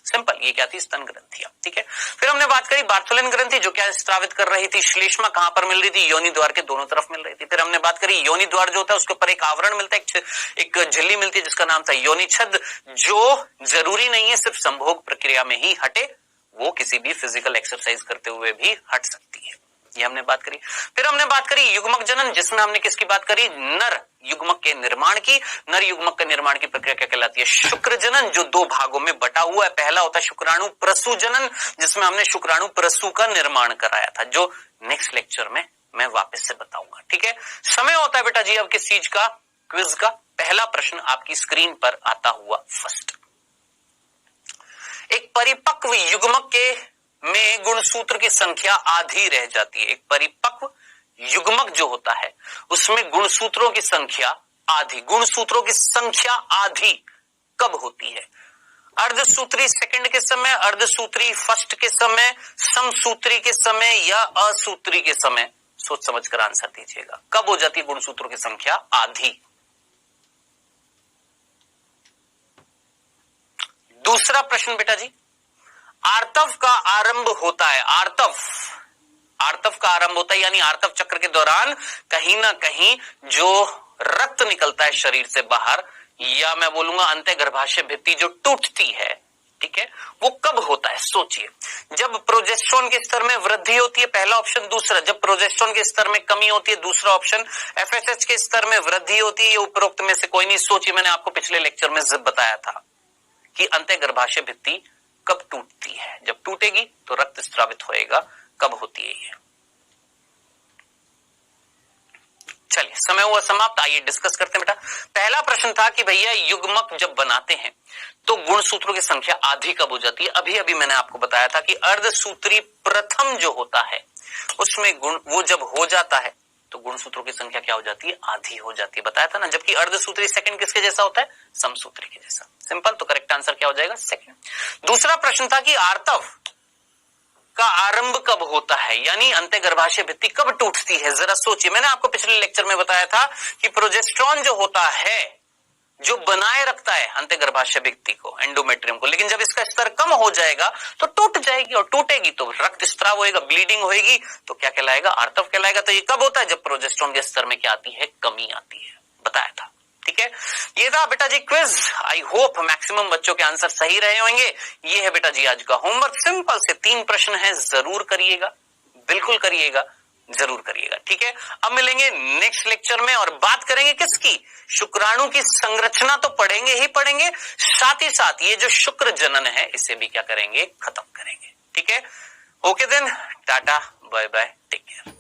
सिंपल, ये क्या थी? स्तन ग्रंथियां। ठीक है, फिर हमने बात करी बार्थोलिन ग्रंथि, जो क्या स्रावित कर रही थी? श्लेष्मा। कहां पर मिल रही थी? योनि द्वार के दोनों तरफ मिल रही थी। फिर हमने बात करी योनि द्वार जो होता है उसके ऊपर एक आवरण मिलता है, एक झिल्ली मिलती है जिसका नाम था योनि छद्म, जो जरूरी नहीं है सिर्फ संभोग प्रक्रिया में ही हटे, वो किसी भी फिजिकल एक्सरसाइज करते हुए भी हट सकती है। ये हमने बात करी। फिर हमने बात करी युग्मक जनन, जिसमें हमने किसकी बात करी? नर युग्मक के निर्माण की। नर युग्मक के निर्माण की प्रक्रिया क्या कहलाती है? शुक्र जनन, जो दो भागों में बटा हुआ है। पहला होता है शुक्राणु प्रसू जनन, जिसमें हमने शुक्राणु प्रसू का निर्माण कराया था, जो नेक्स्ट लेक्चर में मैं वापस से बताऊंगा। ठीक है, समय होता है बेटा जी अब किस चीज का? क्विज का। पहला प्रश्न आपकी स्क्रीन पर आता हुआ फर्स्ट, एक परिपक्व युग्मक के में गुणसूत्र की संख्या आधी रह जाती है। एक परिपक्व युग्मक जो होता है उसमें गुणसूत्रों की संख्या आधी, गुणसूत्रों की संख्या आधी कब होती है? अर्धसूत्री सेकंड के समय, अर्धसूत्री फर्स्ट के समय, समसूत्री के समय या असूत्री के समय? सोच समझ कर आंसर दीजिएगा। कब हो जाती है गुणसूत्रों की संख्या आधी? दूसरा प्रश्न बेटा जी, आर्तव का आरंभ होता है। आर्तव का आरंभ होता है, यानी आर्तव चक्र के दौरान कहीं ना कहीं जो रक्त निकलता है शरीर से बाहर, या मैं बोलूंगा अंतः गर्भाशय भित्ति जो टूटती है, ठीक है, वो कब होता है? सोचिए, जब प्रोजेस्टेरोन के स्तर में वृद्धि होती है, पहला ऑप्शन। दूसरा, जब प्रोजेस्टेरोन के स्तर में कमी होती है, दूसरा ऑप्शन। एफएसएच के स्तर में वृद्धि होती है, ये उपरोक्त में से कोई नहीं। सोचिए, मैंने आपको पिछले लेक्चर में बताया था कि अंतः गर्भाशय भित्ति कब टूटती है? जब टूटेगी तो रक्त स्रावित होएगा। कब होती है ये? चलिए, समय हुआ समाप्त। आइए डिस्कस करते हैं बेटा। पहला प्रश्न था कि भैया युग्मक जब बनाते हैं तो गुणसूत्रों की संख्या आधी कब हो जाती है? अभी अभी मैंने आपको बताया था कि अर्धसूत्री प्रथम जो होता है उसमें गुण वो जब हो जाता है तो गुणसूत्रों की संख्या क्या हो जाती है? आधी हो जाती है, बताया था ना। जबकि अर्धसूत्री सेकंड किसके जैसा होता है? समसूत्री के जैसा। सिंपल, तो करेक्ट आंसर क्या हो जाएगा? सेकंड। दूसरा प्रश्न था कि आर्तव का आरंभ कब होता है, यानी अंतः गर्भाशय भित्ति कब टूटती है? जरा सोचिए, मैंने आपको पिछले लेक्चर में बताया था कि प्रोजेस्टेरोन जो होता है जो बनाए रखता है अंतः गर्भाशय भित्ति को, एंडोमेट्रियम को, लेकिन जब इसका स्तर कम हो जाएगा तो टूट जाएगी, और टूटेगी तो रक्त स्त्राव होएगा, ब्लीडिंग होएगी, तो क्या कहलाएगा? आर्तव कहलाएगा। तो ये कब होता है? जब प्रोजेस्टेरोन के स्तर में क्या आती है? कमी आती है, बताया था। ठीक है, ये था बेटा जी क्विज। आई होप मैक्सिमम बच्चों के आंसर सही रहे होंगे। ये है बेटा जी आज का होमवर्क। सिंपल से 3 प्रश्न है, जरूर करिएगा, बिल्कुल करिएगा, जरूर करिएगा। ठीक है, अब मिलेंगे नेक्स्ट लेक्चर में और बात करेंगे किसकी? शुक्राणु की संरचना तो पढ़ेंगे ही पढ़ेंगे, साथ ही साथ ये जो शुक्र जनन है इसे भी क्या करेंगे? खत्म करेंगे। ठीक है, okay then, tata, bye bye, take care.